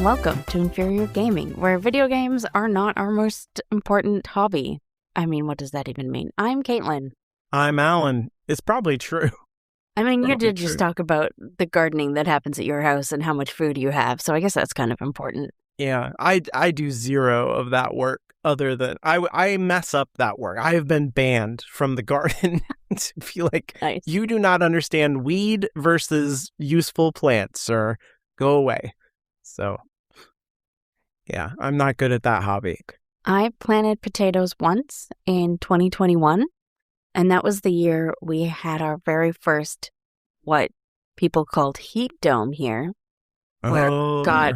Welcome to Inferior Gaming, where video games are not our most important hobby. I mean, what does that even mean? I'm Caitlin. I'm Alan. It's probably true. I mean, you did just talk about the gardening that happens at your house and how much food you have, so I guess that's kind of important. Yeah, I do zero of that work other than I mess up that work. I have been banned from the garden to feel like Nice. You do not understand weed versus useful plants, sir. Go away. So, yeah, I'm not good at that hobby. I planted potatoes once in 2021, and that was the year we had our very first, what people called heat dome here, where it got,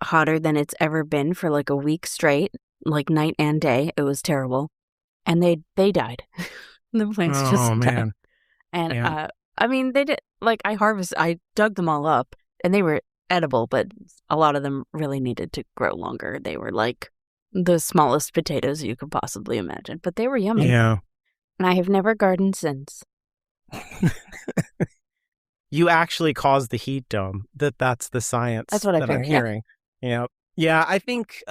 hotter than it's ever been for, a week straight, night and day. It was terrible. And they died. The plants just died. Man. And, Yeah. I mean, they did, I dug them all up, and they were edible, but a lot of them really needed to grow longer. They were the smallest potatoes you could possibly imagine, but they were yummy. Yeah. And I have never gardened since. You actually caused the heat dome. That's the science. That's what I I'm figured, hearing. Yeah. I think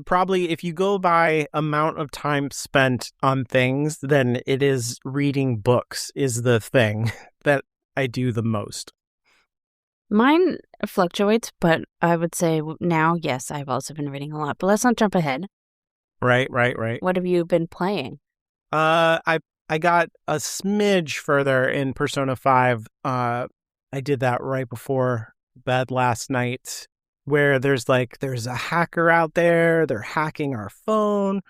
probably if you go by amount of time spent on things, then it is reading books is the thing that I do the most. Mine fluctuates, but I would say now, yes, I've also been reading a lot. But let's not jump ahead. Right. What have you been playing? I got a smidge further in Persona 5. I did that right before bed last night, where there's a hacker out there. They're hacking our phone.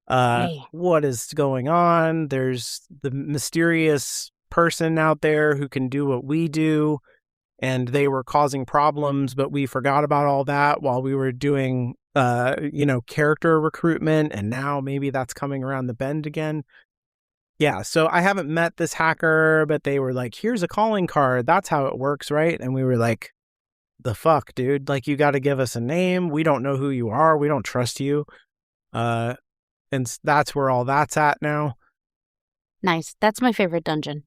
Hey. What is going on? There's the mysterious person out there who can do what we do. And they were causing problems, but we forgot about all that while we were doing, character recruitment. And now maybe that's coming around the bend again. Yeah, so I haven't met this hacker, but they were like, here's a calling card. That's how it works, right? And we were like, the fuck, dude? You got to give us a name. We don't know who you are. We don't trust you. And that's where all that's at now. Nice. That's my favorite dungeon.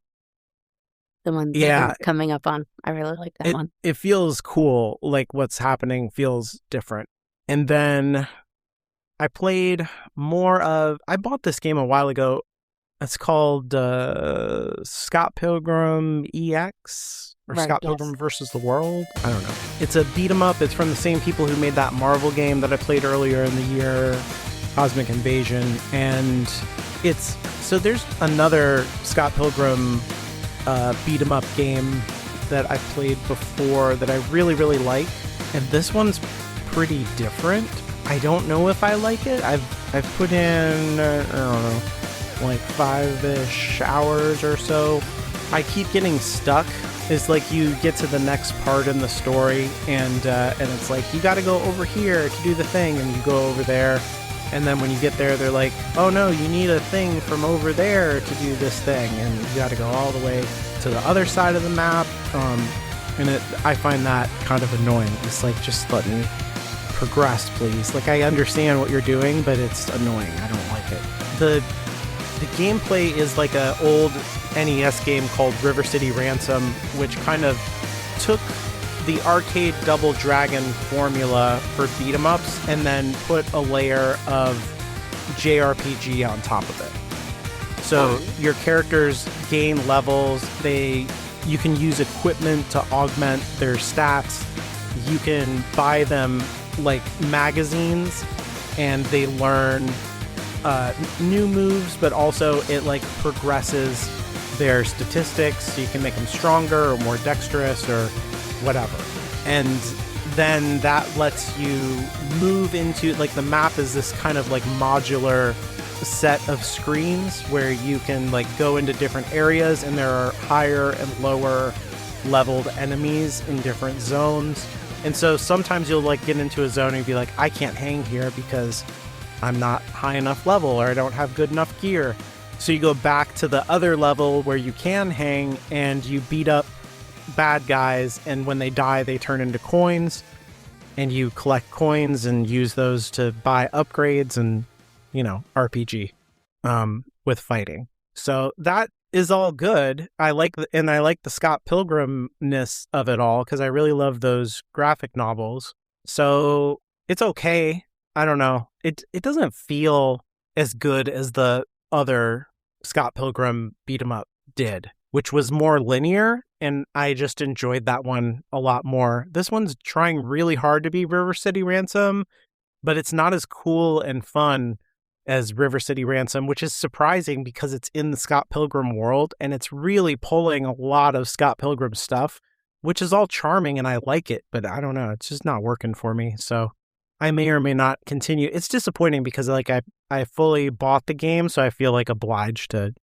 The one that I'm coming up on. I really like that one. It feels cool. What's happening feels different. And then I played I bought this game a while ago. It's called Scott Pilgrim EX or Scott Pilgrim versus the World. I don't know. It's a beat 'em up. It's from the same people who made that Marvel game that I played earlier in the year, Cosmic Invasion. And there's another Scott Pilgrim beat 'em up game that I've played before that I really, really like. And this one's pretty different. I don't know if I like it. I've put in, I don't know, 5-ish hours or so. I keep getting stuck. It's you get to the next part in the story and it's you got to go over here to do the thing, and you go over there. And then when you get there, they're like, oh no, you need a thing from over there to do this thing. And you got to go all the way to the other side of the map. I find that kind of annoying. It's just let me progress, please. I understand what you're doing, but it's annoying. I don't like it. The gameplay is a old NES game called River City Ransom, which kind of took the arcade Double Dragon formula for beat 'em ups and then put a layer of JRPG on top of it. So your characters gain levels. You can use equipment to augment their stats. You can buy them magazines, and they learn new moves, but also it progresses their statistics. So you can make them stronger or more dexterous or whatever. And then that lets you move into the map is this kind of modular set of screens where you can go into different areas, and there are higher and lower leveled enemies in different zones. And so sometimes you'll get into a zone and you'll be like, I can't hang here because I'm not high enough level or I don't have good enough gear. So you go back to the other level where you can hang and you beat up bad guys, and when they die they turn into coins, and you collect coins and use those to buy upgrades and RPG with fighting. So that is all good. I like the Scott Pilgrim-ness of it all because I really love those graphic novels. So it's okay. I don't know. It doesn't feel as good as the other Scott Pilgrim beat 'em up did, which was more linear, and I just enjoyed that one a lot more. This one's trying really hard to be River City Ransom, but it's not as cool and fun as River City Ransom, which is surprising because it's in the Scott Pilgrim world, and it's really pulling a lot of Scott Pilgrim stuff, which is all charming, and I like it, but I don't know, it's just not working for me, so I may or may not continue. It's disappointing because like I fully bought the game, so I feel like obliged to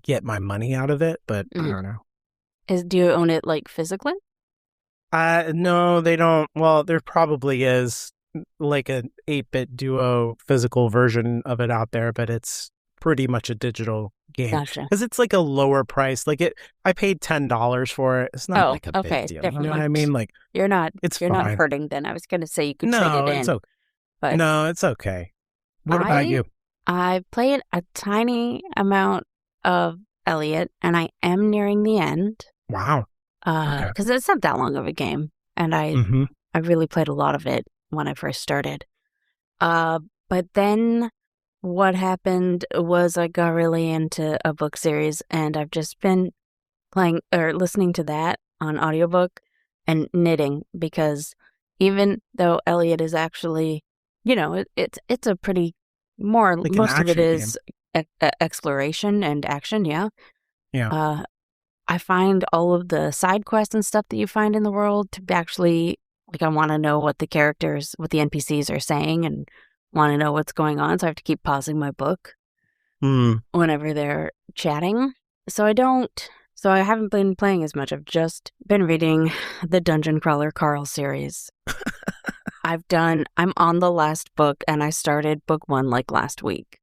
get my money out of it, but I don't know. Do you own it like physically? No, they don't. Well, there probably is like an 8-bit duo physical version of it out there, but it's pretty much a digital game. Gotcha. Because it's like a lower price. Like I paid $10 for it. It's not like a big deal. You know what I mean? Like you're not fine. not hurting then. I was gonna say you could trade it in. But no, it's okay. What about you? I played a tiny amount of Elliot, and I am nearing the end. Wow. Because it's not that long of a game, and I really played a lot of it when I first started. But then what happened was I got really into a book series, and I've just been playing or listening to that on audiobook and knitting, because even though Elliot is actually, it's a pretty more, like most of it is exploration and action. Yeah. I find all of the side quests and stuff that you find in the world to be actually, like, I want to know what the NPCs are saying and want to know what's going on. So I have to keep pausing my book whenever they're chatting. So I haven't been playing as much. I've just been reading the Dungeon Crawler Carl series. I'm on the last book, and I started book 1 like last week.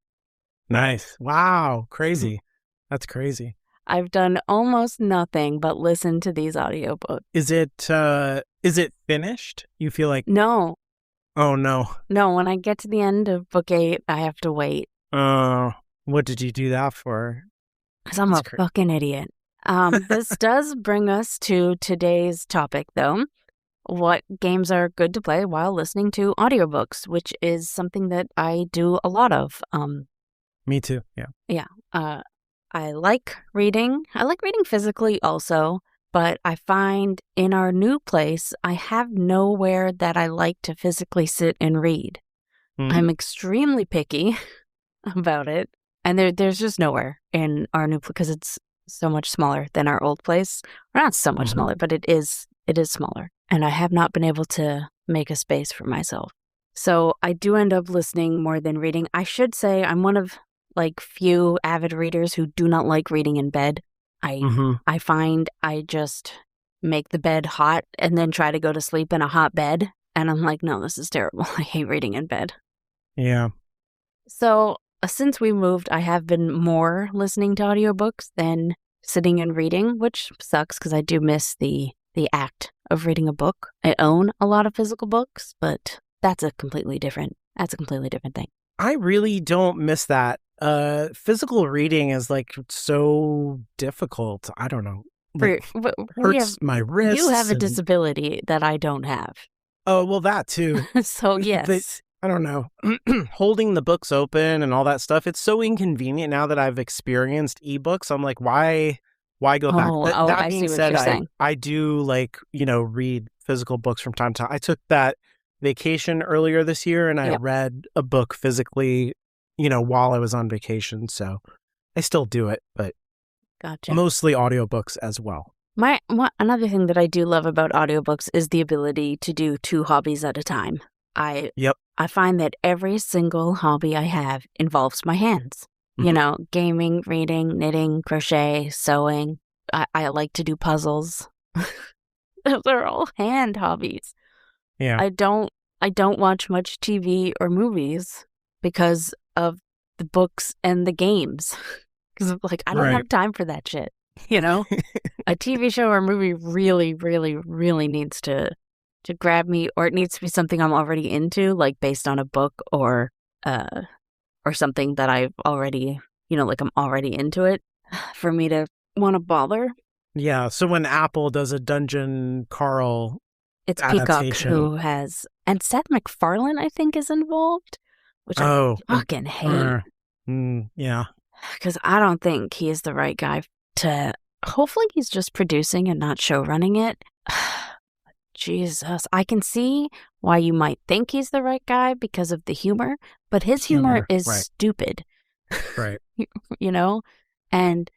Nice. Wow. Crazy. That's crazy. I've done almost nothing but listen to these audiobooks. Is it finished? You feel like... No. Oh, no. No, when I get to the end of book 8, I have to wait. What did you do that for? Because I'm fucking idiot. This does bring us to today's topic, though. What games are good to play while listening to audiobooks, which is something that I do a lot of. Me too, yeah. Yeah. I like reading. I like reading physically also, but I find in our new place, I have nowhere that I like to physically sit and read. I'm extremely picky about it, and there's just nowhere in our new place because it's so much smaller than our old place. Or not so much smaller, but it is smaller, and I have not been able to make a space for myself. So I do end up listening more than reading. I should say I'm one of few avid readers who do not like reading in bed. I find I just make the bed hot and then try to go to sleep in a hot bed. And I'm like, no, this is terrible. I hate reading in bed. Yeah. So since we moved, I have been more listening to audiobooks than sitting and reading, which sucks because I do miss the act of reading a book. I own a lot of physical books, but that's a completely different thing. I really don't miss that. Physical reading is so difficult. I don't know. Hurts my wrists. You have a disability that I don't have. Oh, well, that too. So yes. I don't know. Holding the books open and all that stuff, it's so inconvenient now that I've experienced ebooks. I'm like, why go back? That being said, I do read physical books from time to time. I took that vacation earlier this year, and I read a book physically, while I was on vacation. So I still do it, but gotcha. Mostly audiobooks as well. Another thing that I do love about audiobooks is the ability to do 2 hobbies at a time. I find that every single hobby I have involves my hands. Gaming, reading, knitting, crochet, sewing. I like to do puzzles. Those are all hand hobbies. Yeah. I don't watch much TV or movies because of the books and the games. Because I don't have time for that shit. A TV show or movie really, really, really needs to grab me, or it needs to be something I'm already into, based on a book or something that I've already, I'm already into it, for me to want to bother. Yeah, so when Apple does a Dungeon Carl It's adaptation. Peacock who has, and Seth MacFarlane, I think, is involved, which I fucking hate. Yeah. Because I don't think he is the right guy to, hopefully he's just producing and not show running it. Jesus, I can see why you might think he's the right guy because of the humor, but his humor is stupid. Right. You know? And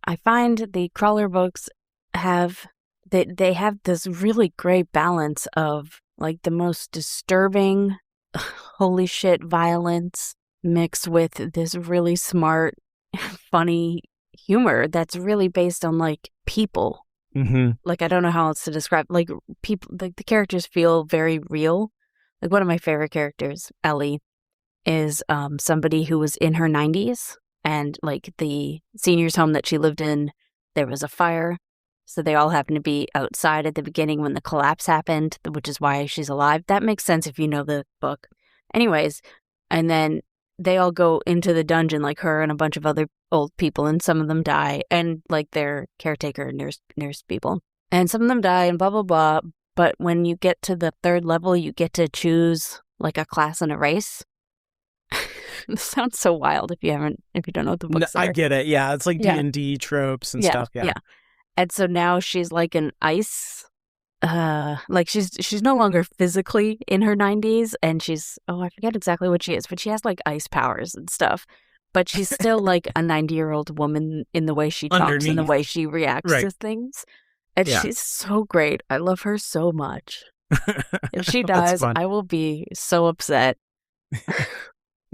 I find the Crawler books have, they have this really great balance of like the most disturbing, holy shit violence mixed with this really smart, funny humor that's really based on like people. Mm-hmm. Like, I don't know how else to describe, like people, like the characters feel very real. Like one of my favorite characters, Ellie, is somebody who was in her 90s, and like the seniors home that she lived in, there was a fire. So they all happened to be outside at the beginning when the collapse happened, which is why she's alive. That makes sense if you know the book. Anyways, and then they all go into the dungeon, like her and a bunch of other old people, and some of them die, and like their caretaker nurse people. And some of them die and blah, blah, blah. But when you get to the third level, you get to choose like a class and a race. This sounds so wild if you don't know what the books are. I get it. Yeah, it's like D&D tropes and stuff. Yeah. And so now she's like an ice, like she's no longer physically in her 90s, and she's, I forget exactly what she is, but she has like ice powers and stuff. But she's still like a 90-year-old woman in the way she talks and the way she reacts to things. And she's so great. I love her so much. If she dies, I will be so upset.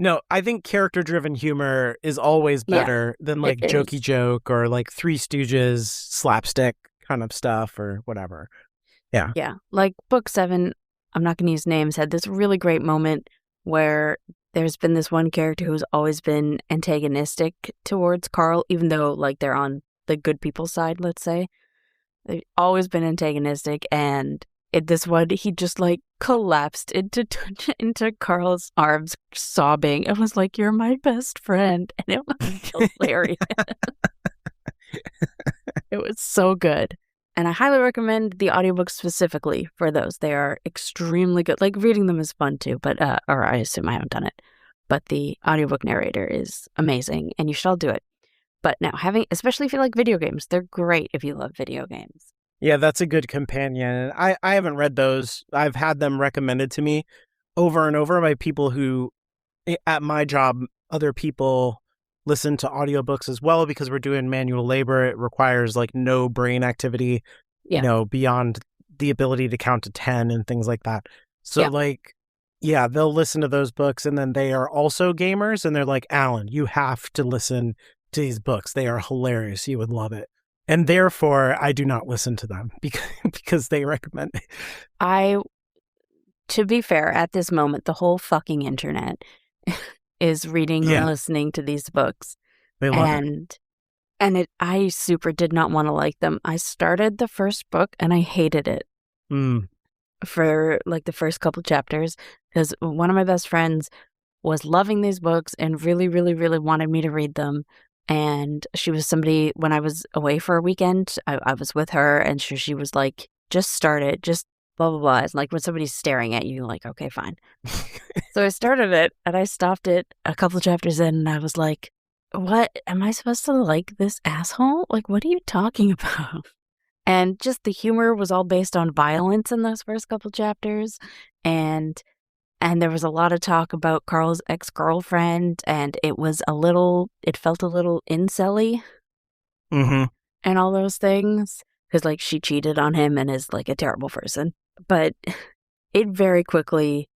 No, I think character-driven humor is always better than like jokey joke or like Three Stooges slapstick kind of stuff or whatever. Yeah. Yeah. Like book 7, I'm not going to use names, had this really great moment where there's been this one character who's always been antagonistic towards Carl, even though like they're on the good people's side, let's say. They've always been antagonistic, and this one, he just like collapsed into Carl's arms, sobbing. It was like, "You're my best friend," and it was hilarious. It was so good, and I highly recommend the audiobooks specifically for those. They are extremely good. Like reading them is fun too, but or I assume I haven't done it, but the audiobook narrator is amazing, and you should all do it. But now especially if you like video games, they're great if you love video games. Yeah, that's a good companion. I haven't read those. I've had them recommended to me over and over by people who, at my job, other people listen to audiobooks as well because we're doing manual labor. It requires like no brain activity, beyond the ability to count to 10 and things like that. So they'll listen to those books, and then they are also gamers, and they're like, "Alan, you have to listen to these books. They are hilarious. You would love it." And therefore, I do not listen to them because they recommend it. To be fair, at this moment, the whole fucking internet is reading and listening to these books. They love it. And I super did not want to like them. I started the first book and I hated it for like the first couple chapters because one of my best friends was loving these books and really, really, really wanted me to read them. And she was somebody, when I was away for a weekend, I was with her, and she was like, "Just start it, just blah, blah, blah." It's like when somebody's staring at you, you're like, "Okay, fine." So I started it, and I stopped it a couple of chapters in, and I was like, "What? Am I supposed to like this asshole? Like, what are you talking about?" And just the humor was all based on violence in those first couple chapters, and there was a lot of talk about Carl's ex-girlfriend, and it felt a little incel-y and all those things, because like she cheated on him and is like a terrible person. But it very quickly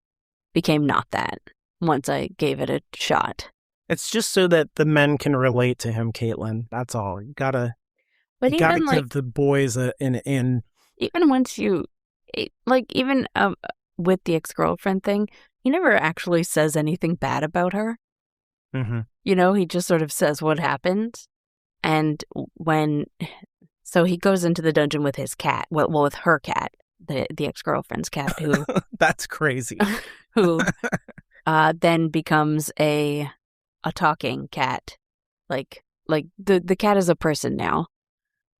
became not that once I gave it a shot. It's just so that the men can relate to him, Caitlin. That's all. You gotta give the boys an in. Even once you, like, even with the ex-girlfriend thing, he never actually says anything bad about her. He just sort of says what happened. And so he goes into the dungeon with his cat, with her cat, the ex-girlfriend's cat, who that's crazy, who then becomes a talking cat, like the cat is a person now.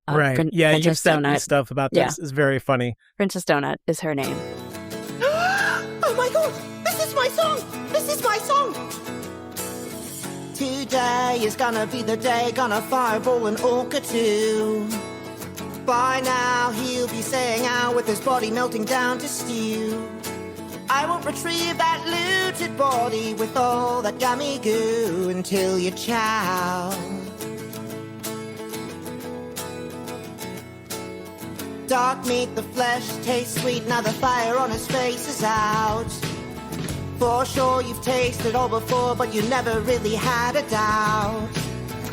Right. Yeah, you've Princess sent me Donut. stuff about this. It's very funny. Princess Donut is her name. Oh my god! This is my song! This is my song! Today is gonna be the day, gonna fireball an orca too. By now he'll be saying out with his body melting down to stew. I won't retrieve that looted body with all that yummy goo until you chow. Dark meat, the flesh tastes sweet, now the fire on his face is out. For sure you've tasted all before, but you never really had a doubt.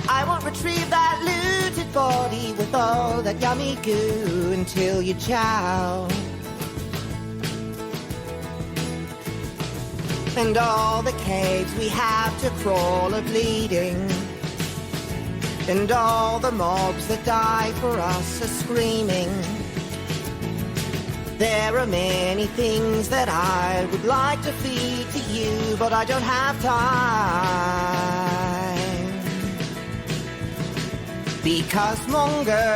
I won't retrieve that looted body with all that yummy goo until you chow. And all the caves we have to crawl are bleeding. And all the mobs that die for us are screaming. There are many things that I would like to feed to you, but I don't have time. Because longer,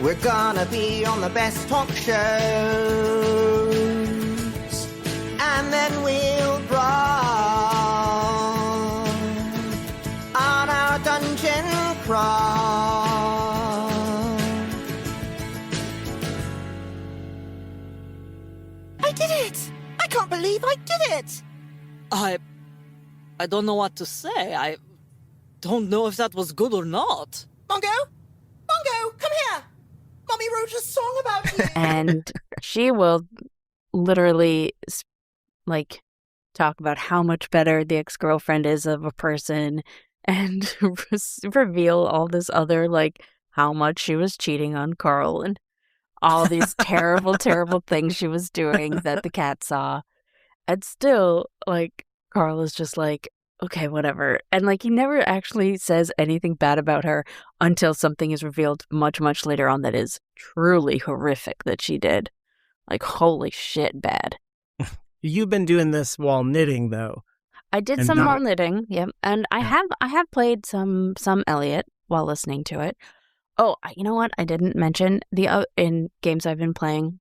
we're gonna be on the best talk shows. And then we'll brawl on our dungeon crawl. I did it! I can't believe I did it! I don't know what to say. I don't know if that was good or not. Mongo? Mongo, come here! Mommy wrote a song about you! And she will literally, like, talk about how much better the ex-girlfriend is of a person and reveal all this other, like, how much she was cheating on Carl and all these terrible, terrible things she was doing that the cat saw. And still, like, Carl is just like, okay, whatever. And, like, he never actually says anything bad about her until something is revealed much, much later on that is truly horrific that she did. Like, holy shit, bad. You've been doing this while knitting, though. I did some more knitting, yep. And I have played some Elliot while listening to it. Oh, you know what I didn't mention in games I've been playing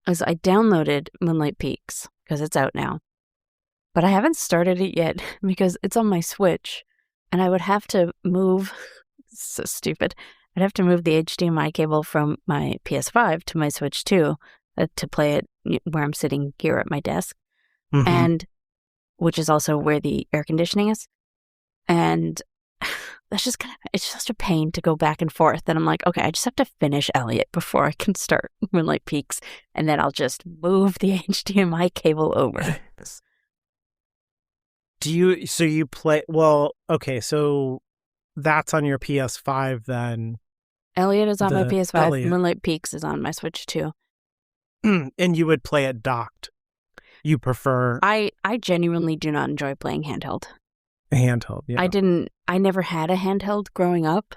is I downloaded Moonlight Peaks because it's out now. But I haven't started it yet because it's on my Switch and I would have to move, so stupid, I'd have to move the HDMI cable from my PS5 to my Switch 2 to play it where I'm sitting here at my desk, and which is also where the air conditioning is. And that's just it's just a pain to go back and forth. And I'm like, okay, I just have to finish Elliot before I can start Moonlight Peaks, and then I'll just move the HDMI cable over. So you play, well, okay, so that's on your PS5 then. Elliot is on my PS5. Elliot. Moonlight Peaks is on my Switch too. And you would play it docked. You prefer I genuinely do not enjoy playing handheld. handheld, yeah. I never had a handheld growing up.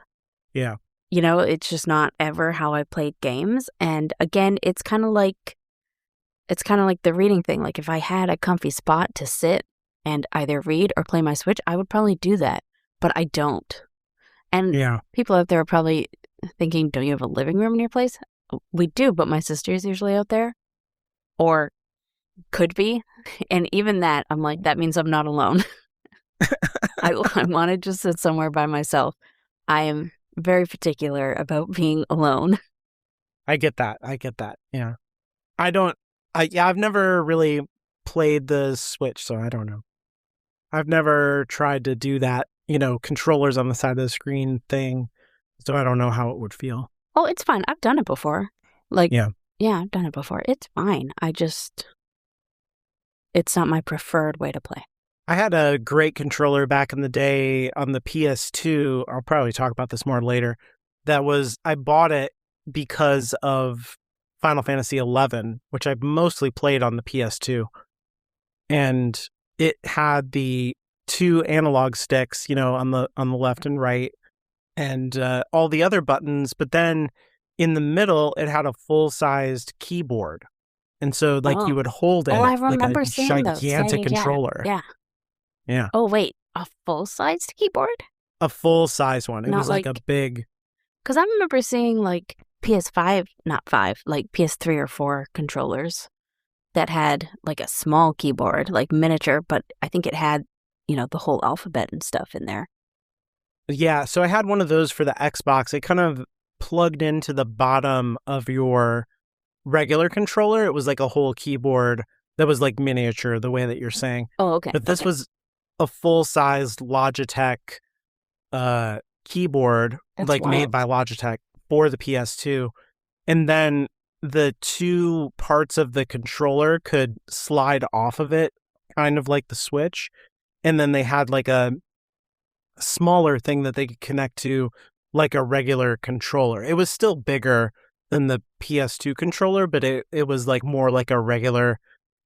Yeah. You know, it's just not ever how I played games. And again, it's kind of like the reading thing. Like if I had a comfy spot to sit and either read or play my Switch, I would probably do that. But I don't. And people out there are probably thinking, don't you have a living room in your place? We do, but my sister's usually out there. Or could be. And even that, I'm like, that means I'm not alone. I want to just sit somewhere by myself. I am very particular about being alone. I get that. Yeah. I've never really played the Switch, so I don't know. I've never tried to do that, controllers on the side of the screen thing, so I don't know how it would feel. Oh, it's fine. I've done it before. Yeah, I've done it before. It's fine. It's not my preferred way to play. I had a great controller back in the day on the PS2. I'll probably talk about this more later. I bought it because of Final Fantasy XI, which I've mostly played on the PS2. And it had the two analog sticks, on the left and right, and all the other buttons. But then in the middle, it had a full-sized keyboard. And so, you would hold it I remember like a seeing gigantic those. controller. Yeah. Yeah. Oh, wait. A full-sized keyboard? a full-size one. It Not was like a big... Because I remember seeing like PS5, not 5, like PS3 or 4 controllers that had like a small keyboard, like miniature, but I think it had, the whole alphabet and stuff in there. Yeah, so I had one of those for the Xbox. It kind of plugged into the bottom of your regular controller. It was like a whole keyboard that was like miniature, the way that you're saying. Oh, okay. But this was a full-sized Logitech keyboard, That's like made wild. by Logitech for the PS2. And then the two parts of the controller could slide off of it, kind of like the Switch. And then they had like a smaller thing that they could connect to like a regular controller. It was still bigger than the PS2 controller, but it was like more like a regular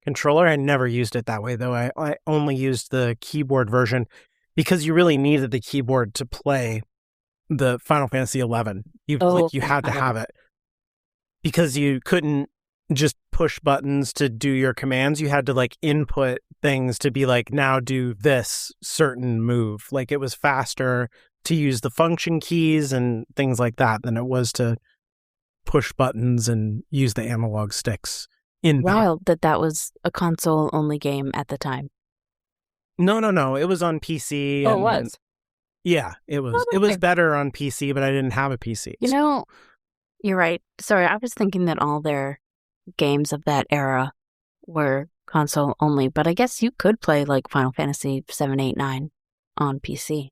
controller. I never used it that way, though. I only used the keyboard version because you really needed the keyboard to play the Final Fantasy 11. You had to have it because you couldn't just push buttons to do your commands. You had to like input things to be like, now do this certain move. Like it was faster to use the function keys and things like that than it was to push buttons and use the analog sticks. Wild that was a console-only game at the time. No. It was on PC. Oh, it was? Yeah, it was. Oh, It was okay. better on PC, but I didn't have a PC. You're right. Sorry, I was thinking that all their games of that era were console-only, but I guess you could play like Final Fantasy 7, 8, 9 on PC.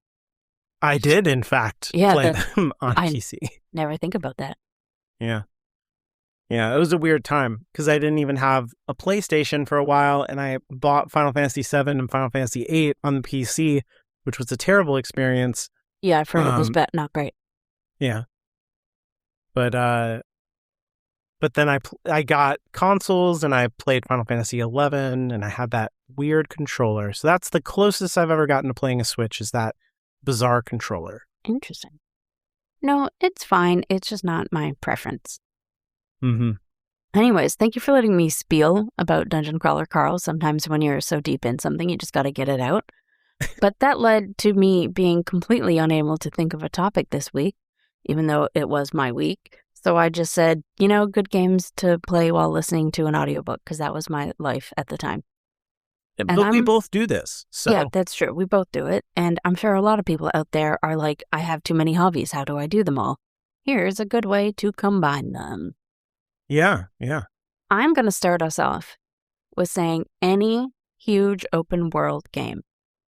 I did, in fact, play them on PC. Never think about that. Yeah. Yeah, it was a weird time because I didn't even have a PlayStation for a while, and I bought Final Fantasy 7 and Final Fantasy 8 on the PC, which was a terrible experience. Yeah, I've heard it was not great. Yeah. But then I got consoles, and I played Final Fantasy 11, and I had that weird controller. So that's the closest I've ever gotten to playing a Switch, is that bizarre controller. Interesting. No, it's fine. It's just not my preference. Mm-hmm. Anyways, thank you for letting me spiel about Dungeon Crawler Carl. Sometimes when you're so deep in something, you just got to get it out. But that led to me being completely unable to think of a topic this week, even though it was my week. So I just said, good games to play while listening to an audiobook, because that was my life at the time. But we both do this. So. Yeah, that's true. We both do it. And I'm sure a lot of people out there are like, I have too many hobbies. How do I do them all? Here's a good way to combine them. Yeah. I'm going to start us off with saying any huge open world game.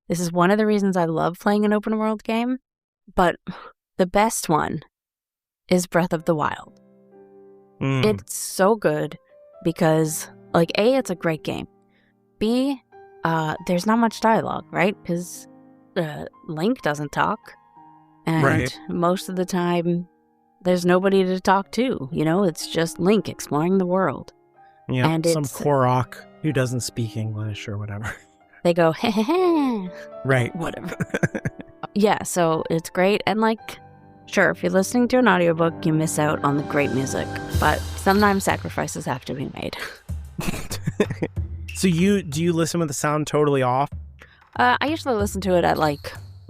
This is one of the reasons I love playing an open world game, but the best one is Breath of the Wild. It's so good because, like, A, it's a great game. B, there's not much dialogue, right? Because Link doesn't talk. And most of the time, there's nobody to talk to. It's just Link exploring the world. Yeah, and some Korok who doesn't speak English or whatever. They go, heh heh heh. Right. Whatever. Yeah, so it's great. And sure, if you're listening to an audiobook, you miss out on the great music. But sometimes sacrifices have to be made. So do you listen with the sound totally off? I usually listen to it at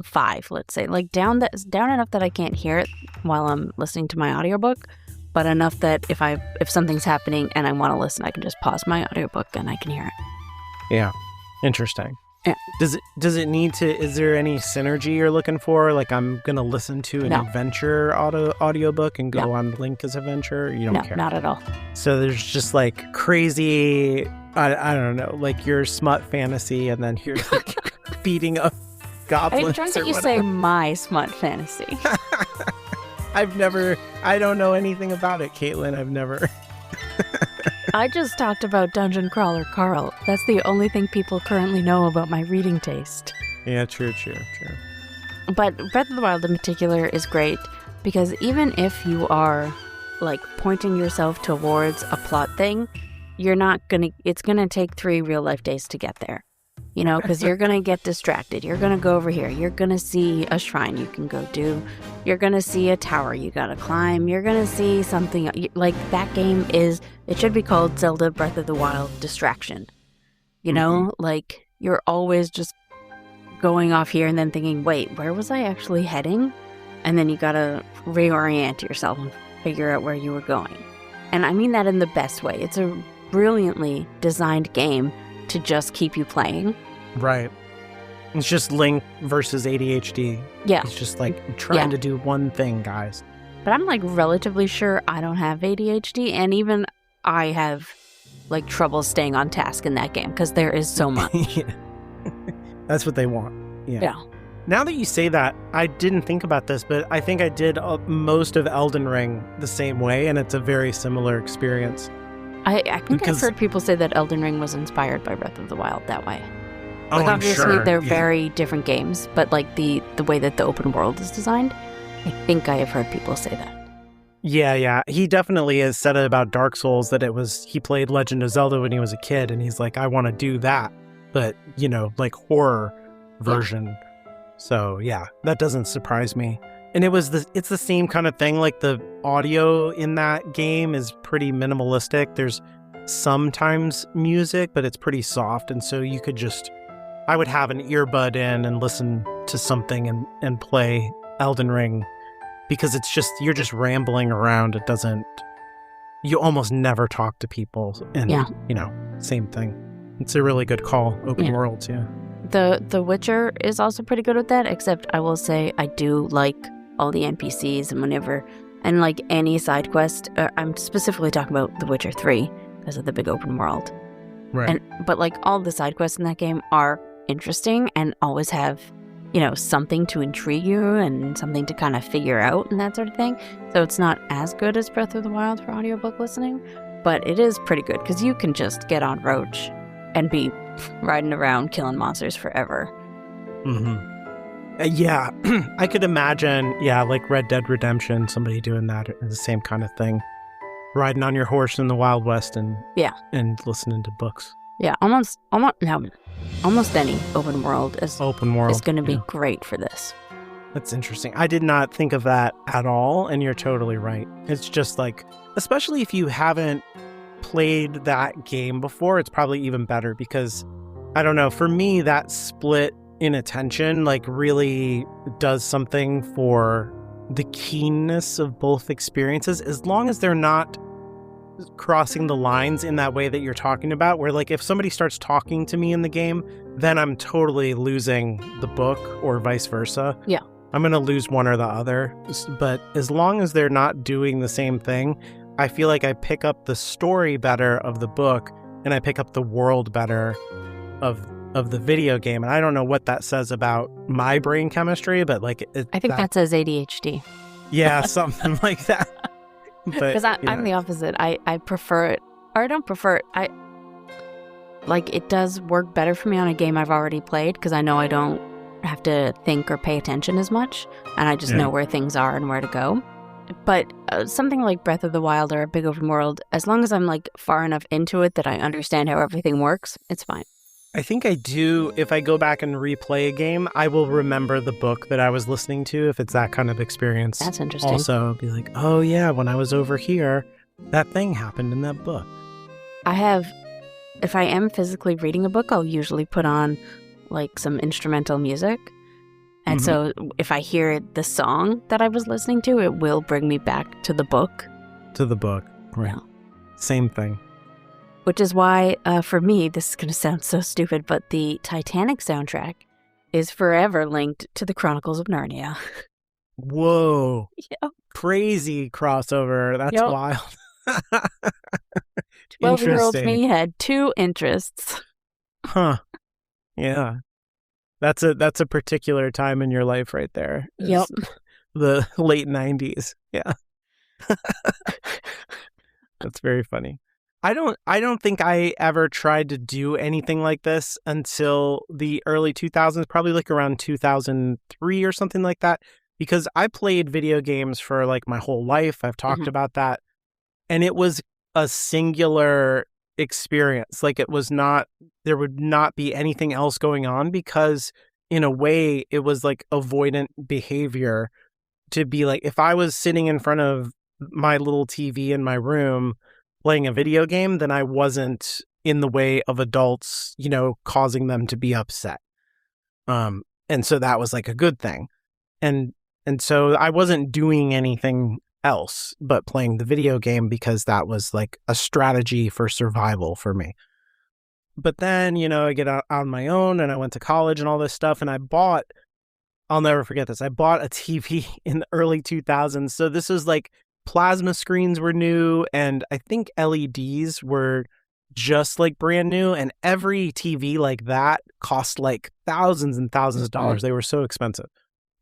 5, let's say. Down enough that I can't hear it while I'm listening to my audiobook, but enough that if something's happening and I want to listen, I can just pause my audiobook and I can hear it. Yeah. Interesting. Yeah. Does it need to, is there any synergy you're looking for? Like, I'm going to listen to an adventure audiobook and go on Link's adventure? You don't care? No, not at all. So there's just crazy, I don't know, your smut fantasy, and then you're feeding a goblins. I'm trying to you say my smut fantasy. I don't know anything about it, Caitlin. I've never. I just talked about Dungeon Crawler Carl. That's the only thing people currently know about my reading taste. Yeah, true. But Breath of the Wild in particular is great because even if you are pointing yourself towards a plot thing, it's gonna take 3 real life days to get there. Because you're gonna get distracted. You're gonna go over here. You're gonna see a shrine you can go do. You're gonna see a tower you gotta climb. You're gonna see something that game is. It should be called Zelda Breath of the Wild Distraction. You're always just going off here and then thinking, wait, where was I actually heading? And then you gotta reorient yourself and figure out where you were going. And I mean that in the best way. It's a brilliantly designed game to just keep you playing. Right. It's just Link versus ADHD. Yeah. It's just like trying to do one thing, guys. But I'm like relatively sure I don't have ADHD, and even I have like trouble staying on task in that game because there is so much. Yeah. That's what they want. Yeah. Now that you say that, I didn't think about this, but I think I did most of Elden Ring the same way, and it's a very similar experience. I think I've heard people say that Elden Ring was inspired by Breath of the Wild that way. Like, obviously, they're very different games, but like the way that the open world is designed, I think I have heard people say that. Yeah. He definitely has said it about Dark Souls that he played Legend of Zelda when he was a kid, and he's like, I want to do that, but, like horror version. Yeah. So, yeah, that doesn't surprise me. And it's the same kind of thing. Like the audio in that game is pretty minimalistic. There's sometimes music, but it's pretty soft. And so I would have an earbud in and listen to something and play Elden Ring, because you're just rambling around. You almost never talk to people. And, same thing. It's a really good call. Open worlds, yeah. The Witcher is also pretty good with that, except I will say I do like all the NPCs and like any side quest. I'm specifically talking about The Witcher 3 because of the big open world. Right. But like all the side quests in that game are interesting and always have, something to intrigue you and something to kind of figure out and that sort of thing. So it's not as good as Breath of the Wild for audiobook listening, but it is pretty good because you can just get on Roach and be riding around killing monsters forever. Mm-hmm. Yeah, I could imagine, like Red Dead Redemption, somebody doing that, the same kind of thing. Riding on your horse in the Wild West and listening to books. Yeah, almost any open world is going to be great for this. That's interesting. I did not think of that at all, and you're totally right. It's just like, especially if you haven't played that game before, it's probably even better because, I don't know, for me, that split in attention like really does something for the keenness of both experiences, as long as they're not crossing the lines in that way that you're talking about, where like if somebody starts talking to me in the game, then I'm totally losing the book, or vice versa. Yeah. I'm going to lose one or the other. But as long as they're not doing the same thing, I feel like I pick up the story better of the book, and I pick up the world better of the video game. And I don't know what that says about my brain chemistry, but like I think that says ADHD. Yeah, something like that. Because I'm the opposite. I prefer it, or I don't prefer it. It does work better for me on a game I've already played, because I know I don't have to think or pay attention as much, and I just know where things are and where to go. But something like Breath of the Wild or a big open world, as long as I'm like far enough into it that I understand how everything works, it's fine. I think I do. If I go back and replay a game, I will remember the book that I was listening to, if it's that kind of experience. That's interesting. Also, be like, oh yeah, when I was over here, that thing happened in that book. If I am physically reading a book, I'll usually put on like some instrumental music. And so if I hear the song that I was listening to, it will bring me back to the book. To the book, right. Yeah. Same thing. Which is why, for me, this is going to sound so stupid, but the Titanic soundtrack is forever linked to the Chronicles of Narnia. Whoa. Yep. Crazy crossover. That's wild. 12-year-old me had two interests. Huh. Yeah. That's a particular time in your life right there. Yep. The late 90s. Yeah. That's very funny. I don't think I ever tried to do anything like this until the early 2000s, probably like around 2003 or something like that, because I played video games for like my whole life. I've talked about that. And it was a singular experience. Like there would not be anything else going on, because in a way it was like avoidant behavior to be like, if I was sitting in front of my little TV in my room playing a video game, then I wasn't in the way of adults, causing them to be upset. And so that was like a good thing. And so I wasn't doing anything else but playing the video game because that was like a strategy for survival for me. But then, I get out on my own and I went to college and all this stuff. And I'll never forget this. I bought a TV in the early 2000s. So this was like plasma screens were new. And I think LEDs were just like brand new. And every TV like that cost like thousands and thousands of dollars. They were so expensive.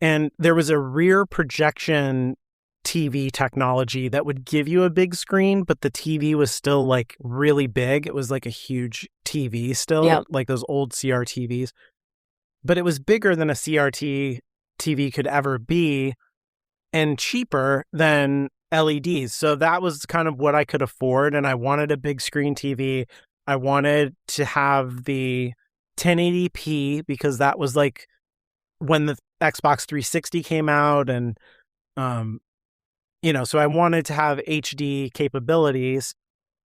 And there was a rear projection TV technology that would give you a big screen, but the TV was still like really big. It was like a huge TV still, like those old CRTVs. But it was bigger than a CRT TV could ever be and cheaper than LEDs. So that was kind of what I could afford. And I wanted a big screen TV. I wanted to have the 1080p because that was like when the Xbox 360 came out. And, so I wanted to have HD capabilities.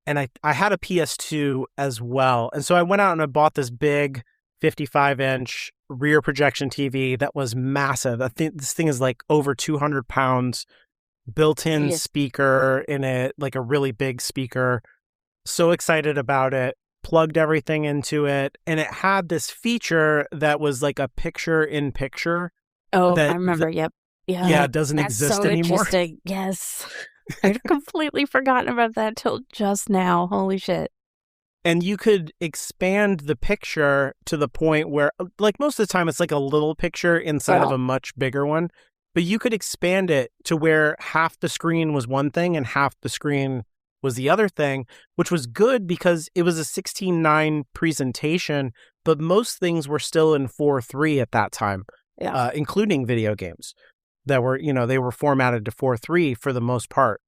And I had a PS2 as well. And so I went out and I bought this big 55-inch rear projection TV that was massive. I think this thing is like over 200 pounds, built-in speaker in it, like a really big speaker. So excited about it, plugged everything into it. And it had this feature that was like a picture-in-picture. Oh, I remember. Yep. Yeah, it doesn't exist so anymore. Interesting. Yes. I'd completely forgotten about that till just now. Holy shit. And you could expand the picture to the point where, like most of the time, it's like a little picture inside of a much bigger one. But you could expand it to where half the screen was one thing and half the screen was the other thing, which was good because it was a 16:9 presentation, but most things were still in 4:3 at that time, including video games that were, they were formatted to 4:3 for the most part.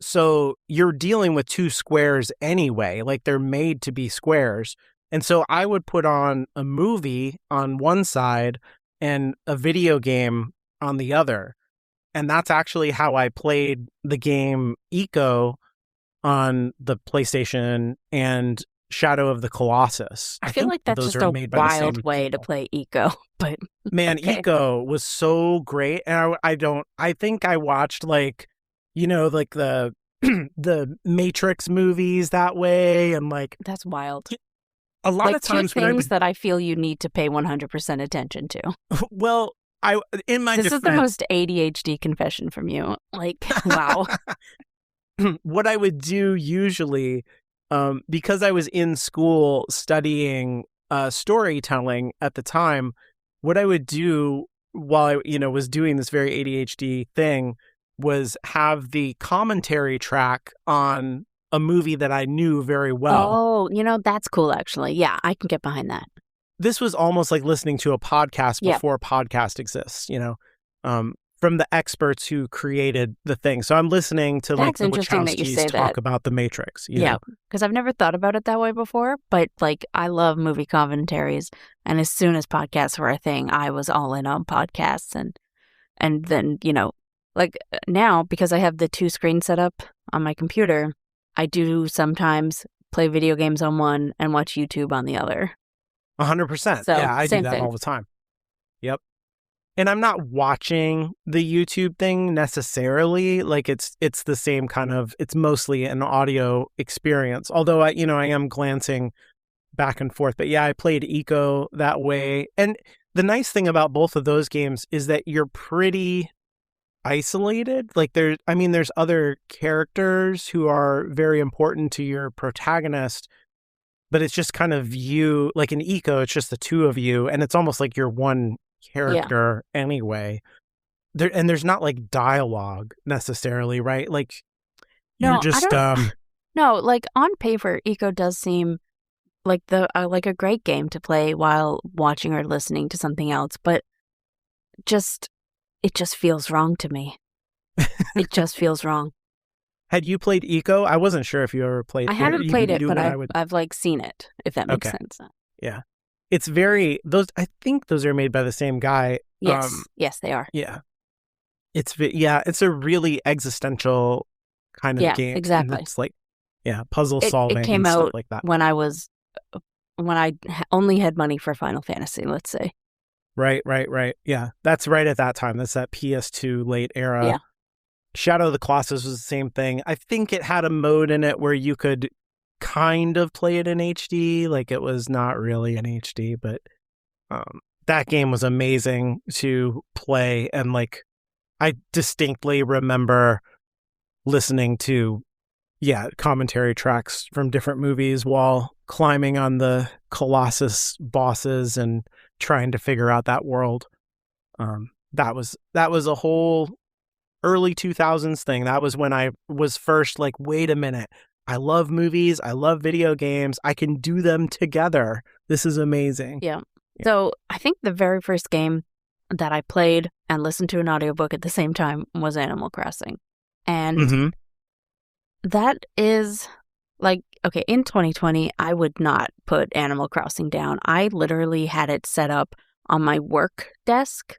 So you're dealing with two squares anyway, like they're made to be squares. And so I would put on a movie on one side and a video game on the other. And that's actually how I played the game Eco on the PlayStation and Shadow of the Colossus. I feel like that's just a wild way to play Eco, but man, Eco was so great. And I think I watched like the the Matrix movies that way, and like that's wild. A lot of times, things that I feel you need to pay 100% attention to. Well, this is the most ADHD confession from you. Like, wow. What I would do usually, because I was in school studying storytelling at the time, what I would do while I was doing this very ADHD thing was have the commentary track on a movie that I knew very well. Oh, that's cool, actually. Yeah, I can get behind that. This was almost like listening to a podcast before a podcast exists, from the experts who created the thing. So I'm listening to like the Wachowskis talk about The Matrix. Yeah, because I've never thought about it that way before, but like I love movie commentaries. And as soon as podcasts were a thing, I was all in on podcasts. And then, like now, because I have the two screens set up on my computer, I do sometimes play video games on one and watch YouTube on the other. 100%. So, yeah, I do that thing. all the time. Yep. And I'm not watching the YouTube thing necessarily. Like it's the same kind of, it's mostly an audio experience. Although I am glancing back and forth. But yeah, I played Eco that way. And the nice thing about both of those games is that you're pretty isolated. Like there's other characters who are very important to your protagonist, but it's just kind of you. Like in Eco, it's just the two of you, and it's almost like you're one character anyway. There's not like dialogue necessarily, right? Like you're just no, like on paper, Eco does seem like like a great game to play while watching or listening to something else, but it just feels wrong to me. It just feels wrong. Had you played Eco? I wasn't sure if you ever played it. I haven't played it, but I've like seen it, if that makes sense. Yeah. It's I think those are made by the same guy. Yes. Yes, they are. Yeah. It's a really existential kind of game. Exactly. It's like, puzzle solving. It came and out stuff like that. when I only had money for Final Fantasy, let's say. Right. Yeah, that's right at that time. That's that PS2 late era. Yeah. Shadow of the Colossus was the same thing. I think it had a mode in it where you could kind of play it in HD. Like, it was not really in HD, but that game was amazing to play. And like, I distinctly remember listening to, commentary tracks from different movies while climbing on the Colossus bosses and trying to figure out that world. That was a whole early 2000s thing. That was when I was first like, wait a minute, I love movies, I love video games, I can do them together. This is amazing. Yeah. So I think the very first game that I played and listened to an audiobook at the same time was Animal Crossing. And that is like, okay, in 2020, I would not put Animal Crossing down. I literally had it set up on my work desk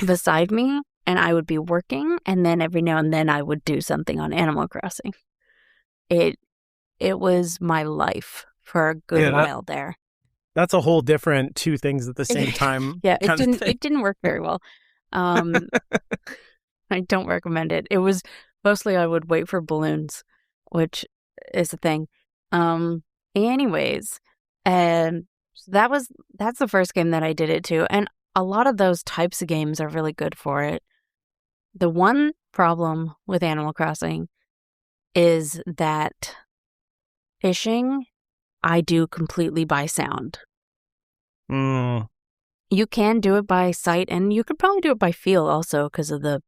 beside me, and I would be working, and then every now and then I would do something on Animal Crossing. It was my life for a good while there. That's a whole different two things at the same time. Yeah, it didn't work very well. I don't recommend it. It was mostly I would wait for balloons, which is a thing. Anyways, and that's the first game that I did it to, and a lot of those types of games are really good for it. The one problem with Animal Crossing is that fishing I do completely by sound. You can do it by sight, and you could probably do it by feel also because of the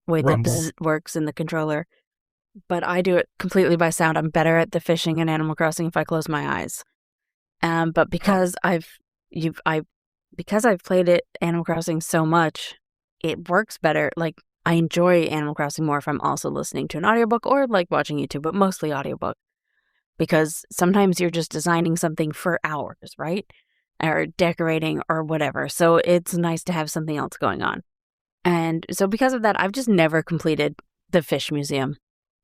way that this works in the controller. But I do it completely by sound. I'm better at the fishing in Animal Crossing if I close my eyes. But because I've played it Animal Crossing so much, it works better. Like, I enjoy Animal Crossing more if I'm also listening to an audiobook or like watching YouTube, but mostly audiobook. Because sometimes you're just designing something for hours, right? Or decorating or whatever. So it's nice to have something else going on. And so because of that, I've just never completed the fish museum.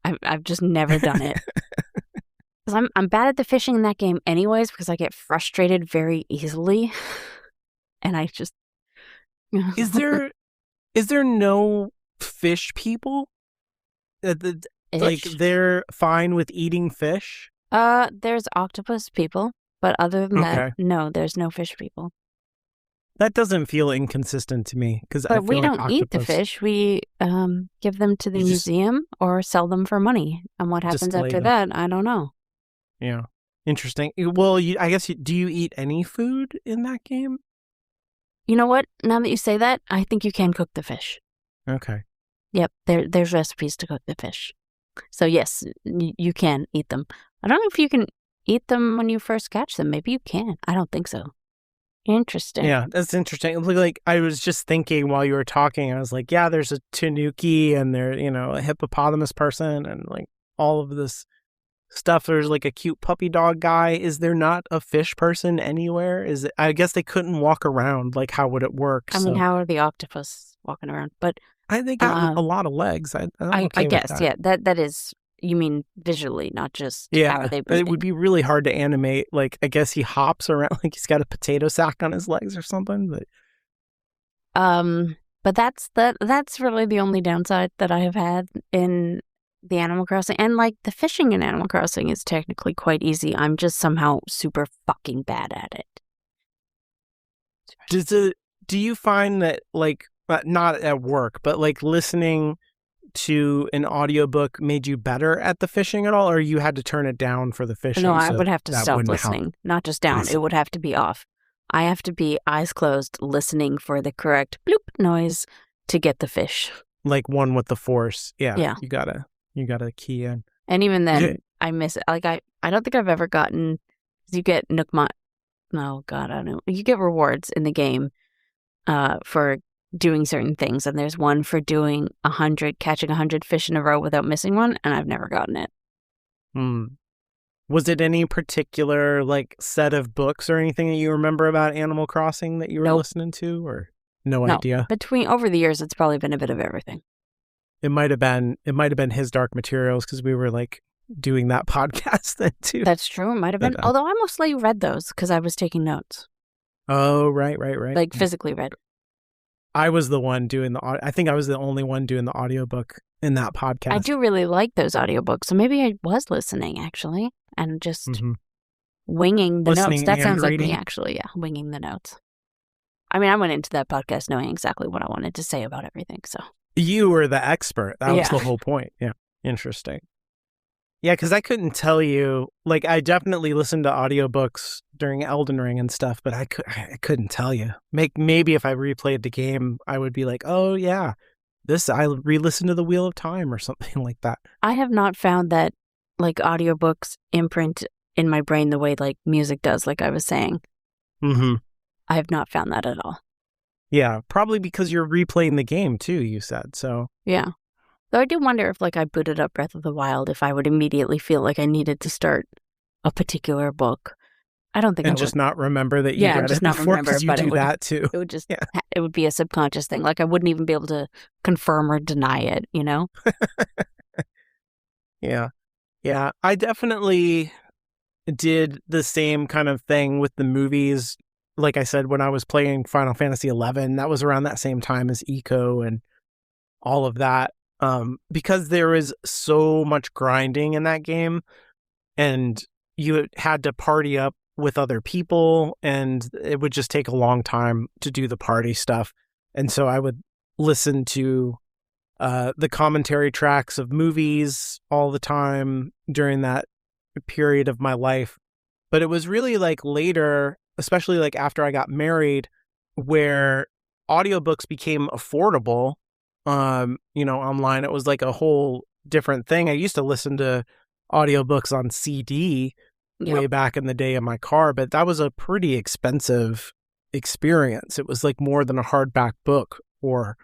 I've just never done it. Because I'm bad at the fishing in that game anyways, because I get frustrated very easily. And I just... Is there no fish people? Like, they're fine with eating fish? There's octopus people, but other than that, no, there's no fish people. That doesn't feel inconsistent to me, because But we don't eat the fish. We give them to the museum or sell them for money. And what happens after that, I don't know. Yeah, interesting. Well, I guess do you eat any food in that game? You know what? Now that you say that, I think you can cook the fish. Okay. Yep, there's recipes to cook the fish. So yes, you can eat them. I don't know if you can eat them when you first catch them. Maybe you can. I don't think so. Interesting. Yeah, that's interesting. Like, I was just thinking while you were talking, I was like, yeah, there's a tanuki and there, a hippopotamus person and like all of this stuff. There's like a cute puppy dog guy. Is there not a fish person anywhere? I guess they couldn't walk around. Like, how would it work? I mean, how are the octopus walking around? But I think a lot of legs. I guess, yeah. That is, you mean visually, not just how are they breathing. It would be really hard to animate. Like, I guess he hops around like he's got a potato sack on his legs or something. But that's really the only downside that I have had in the Animal Crossing. And like, the fishing in Animal Crossing is technically quite easy. I'm just somehow super fucking bad at it. Do you find that, like, not at work, but like listening to an audiobook made you better at the fishing at all, or you had to turn it down for the fishing? No, I would have to stop listening. Not just down. It would have to be off. I have to be eyes closed, listening for the correct bloop noise to get the fish. Like one with the force. Yeah. You gotta key in. And even then, I miss it. Like, I don't think I've ever gotten, you get Nookma. No, God, I don't know. You get rewards in the game for doing certain things, and there's one for doing catching 100 fish in a row without missing one, and I've never gotten it. Was it any particular like set of books or anything that you remember about Animal Crossing that you were listening to, or no idea? Over the years, it's probably been a bit of everything. It might have been His Dark Materials, because we were like doing that podcast then too. That's true. It might have been. Although I mostly read those because I was taking notes. Oh, right. Like physically read. I was the one doing I think I was the only one doing the audiobook in that podcast. I do really like those audiobooks, so maybe I was listening actually and just winging the Listening notes. That and sounds like me reading. actually, yeah, winging the notes. I mean, I went into that podcast knowing exactly what I wanted to say about everything, so. You were the expert. That was Yeah. the whole point. Yeah. Interesting. Yeah, because I couldn't tell you, like, I definitely listened to audiobooks during Elden Ring and stuff, but I couldn't tell you. Maybe if I replayed the game, I would be like, oh, yeah, I re-listened to The Wheel of Time or something like that. I have not found that, like, audiobooks imprint in my brain the way, like, music does, like I was saying. Mm-hmm. I have not found that at all. Yeah, probably because you're replaying the game, too, you said, so. Yeah. Though I do wonder if, like, I booted up Breath of the Wild, if I would immediately feel like I needed to start a particular book. I don't think I would. And just not remember that you read just it not before, remember, because you but do that, too. It would just, it would be a subconscious thing. Like, I wouldn't even be able to confirm or deny it, you know? Yeah. Yeah, I definitely did the same kind of thing with the movies. Like I said, when I was playing Final Fantasy XI, that was around that same time as Eco and all of that. Because there is so much grinding in that game, and you had to party up with other people, and it would just take a long time to do the party stuff. And so I would listen to the commentary tracks of movies all the time during that period of my life. But it was really like later, especially like after I got married, where audiobooks became affordable, online. It was like a whole different thing. I used to listen to audiobooks on CD way back in the day in my car, but that was a pretty expensive experience. It was like more than a hardback book, or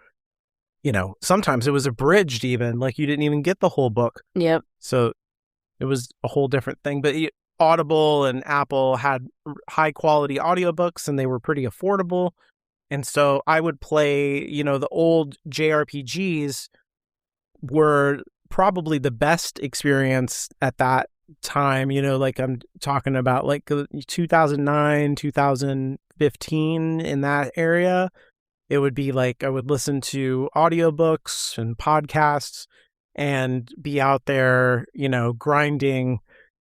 sometimes it was abridged even, like you didn't even get the whole book. Yep. So it was a whole different thing. But Audible and Apple had high quality audiobooks, and they were pretty affordable. And so I would play, the old JRPGs were probably the best experience at that time. Like I'm talking about like 2009, 2015, in that area. It would be like I would listen to audiobooks and podcasts and be out there, grinding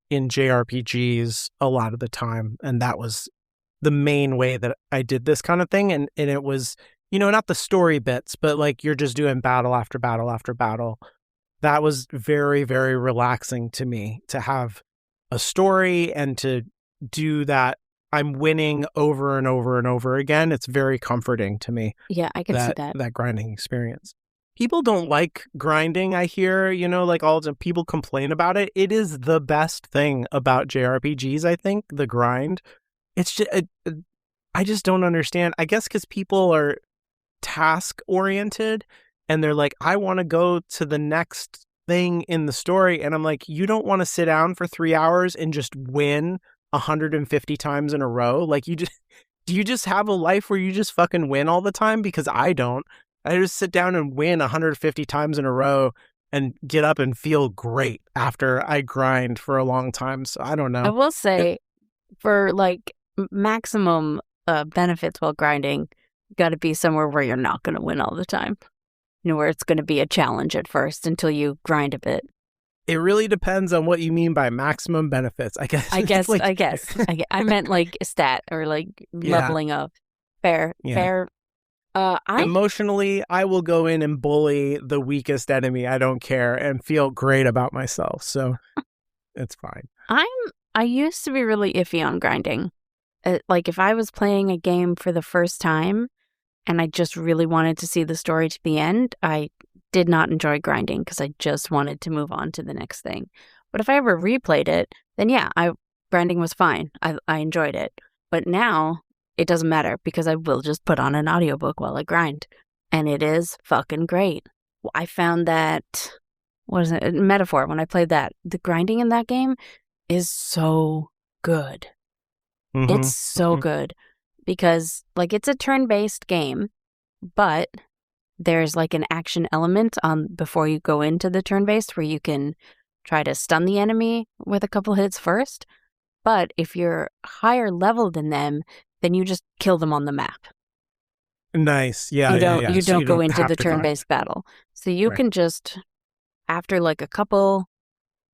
in JRPGs a lot of the time. And that was the main way that I did this kind of thing. And it was, not the story bits, but like you're just doing battle after battle after battle. That was very, very relaxing to me, to have a story and to do that. I'm winning over and over and over again. It's very comforting to me. Yeah, I can see that. That grinding experience. People don't like grinding, I hear, like all the people complain about it. It is the best thing about JRPGs, I think, the grind. It's just, I just don't understand. I guess because people are task oriented and they're like, I want to go to the next thing in the story. And I'm like, you don't want to sit down for 3 hours and just win 150 times in a row? Like, do you just have a life where you just fucking win all the time? Because I don't. I just sit down and win 150 times in a row and get up and feel great after I grind for a long time. So I don't know. I will say, for like maximum benefits while grinding, you got to be somewhere where you're not going to win all the time. Where it's going to be a challenge at first until you grind a bit. It really depends on what you mean by maximum benefits, I guess. I meant like stat or like leveling up. Fair. Emotionally, I will go in and bully the weakest enemy. I don't care, and feel great about myself. So it's fine. I used to be really iffy on grinding. Like if I was playing a game for the first time and I just really wanted to see the story to the end, I did not enjoy grinding because I just wanted to move on to the next thing. But if I ever replayed it, then yeah, grinding was fine. I enjoyed it. But now it doesn't matter because I will just put on an audiobook while I grind. And it is fucking great. I found that, Metaphor, when I played that, the grinding in that game is so good. Mm-hmm. It's so good because like it's a turn-based game, but there's like an action element before you go into the turn-based where you can try to stun the enemy with a couple hits first. But if you're higher level than them, then you just kill them on the map. Nice. Yeah. You So don't go into have the to grind. turn-based battle. So you Right. can just, after like a couple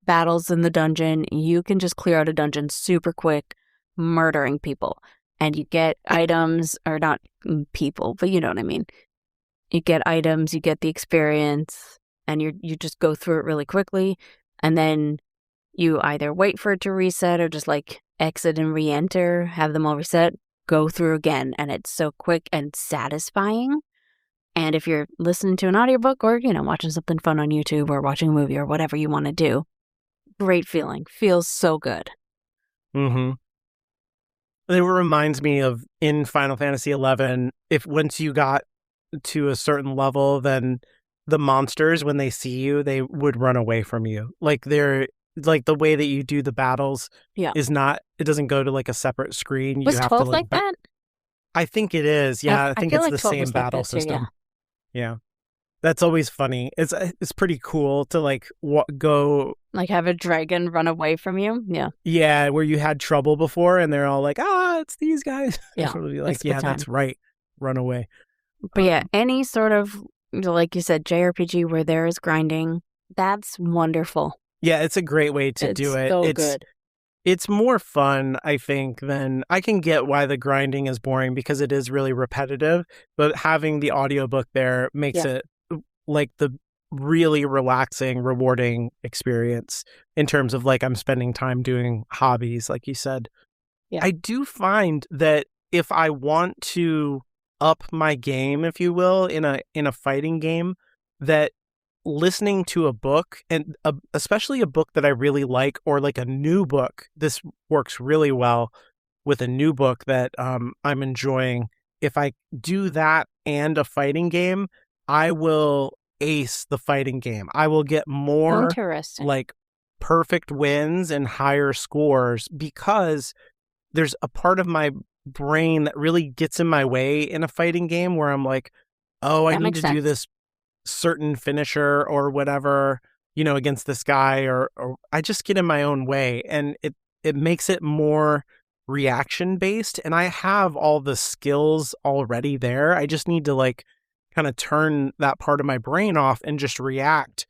battles in the dungeon, you can just clear out a dungeon super quick, murdering people. And you get items, or not people, but you know what I mean. You get items, you get the experience, and you just go through it really quickly. And then you either wait for it to reset or just like exit and re-enter, have them all reset, go through again. And it's so quick and satisfying. And if you're listening to an audiobook or, watching something fun on YouTube or watching a movie or whatever you want to do, great feeling. Feels so good. Mm-hmm. It reminds me of in Final Fantasy XI, if once you got to a certain level, then the monsters, when they see you, they would run away from you. Like they're like the way that you do the battles is not, it doesn't go to like a separate screen. Was you have 12 to like that? I think it is. Yeah, I think feel it's like the 12 same was like battle that too, system. Yeah. That's always funny. It's pretty cool to like go like have a dragon run away from you. Yeah. Yeah, where you had trouble before and they're all like, it's these guys. Yeah. Be like, it's a good time. That's right. Run away. But yeah, any sort of, like you said, JRPG where there is grinding, that's wonderful. Yeah, it's a great way to do it. So good. It's more fun, I think, than I can get why the grinding is boring because it is really repetitive. But having the audiobook there makes it like the really relaxing, rewarding experience in terms of like I'm spending time doing hobbies, like you said. Yeah. I do find that if I want to up my game, if you will, in a fighting game, that listening to a book, and especially a book that I really like, or like a new book, this works really well with a new book that I'm enjoying. If I do that and a fighting game, I will ace the fighting game. I will get more like perfect wins and higher scores because there's a part of my brain that really gets in my way in a fighting game where I'm like, I need to do this certain finisher or whatever, against this guy, or I just get in my own way, and it makes it more reaction based, and I have all the skills already there. I just need to like kind of turn that part of my brain off and just react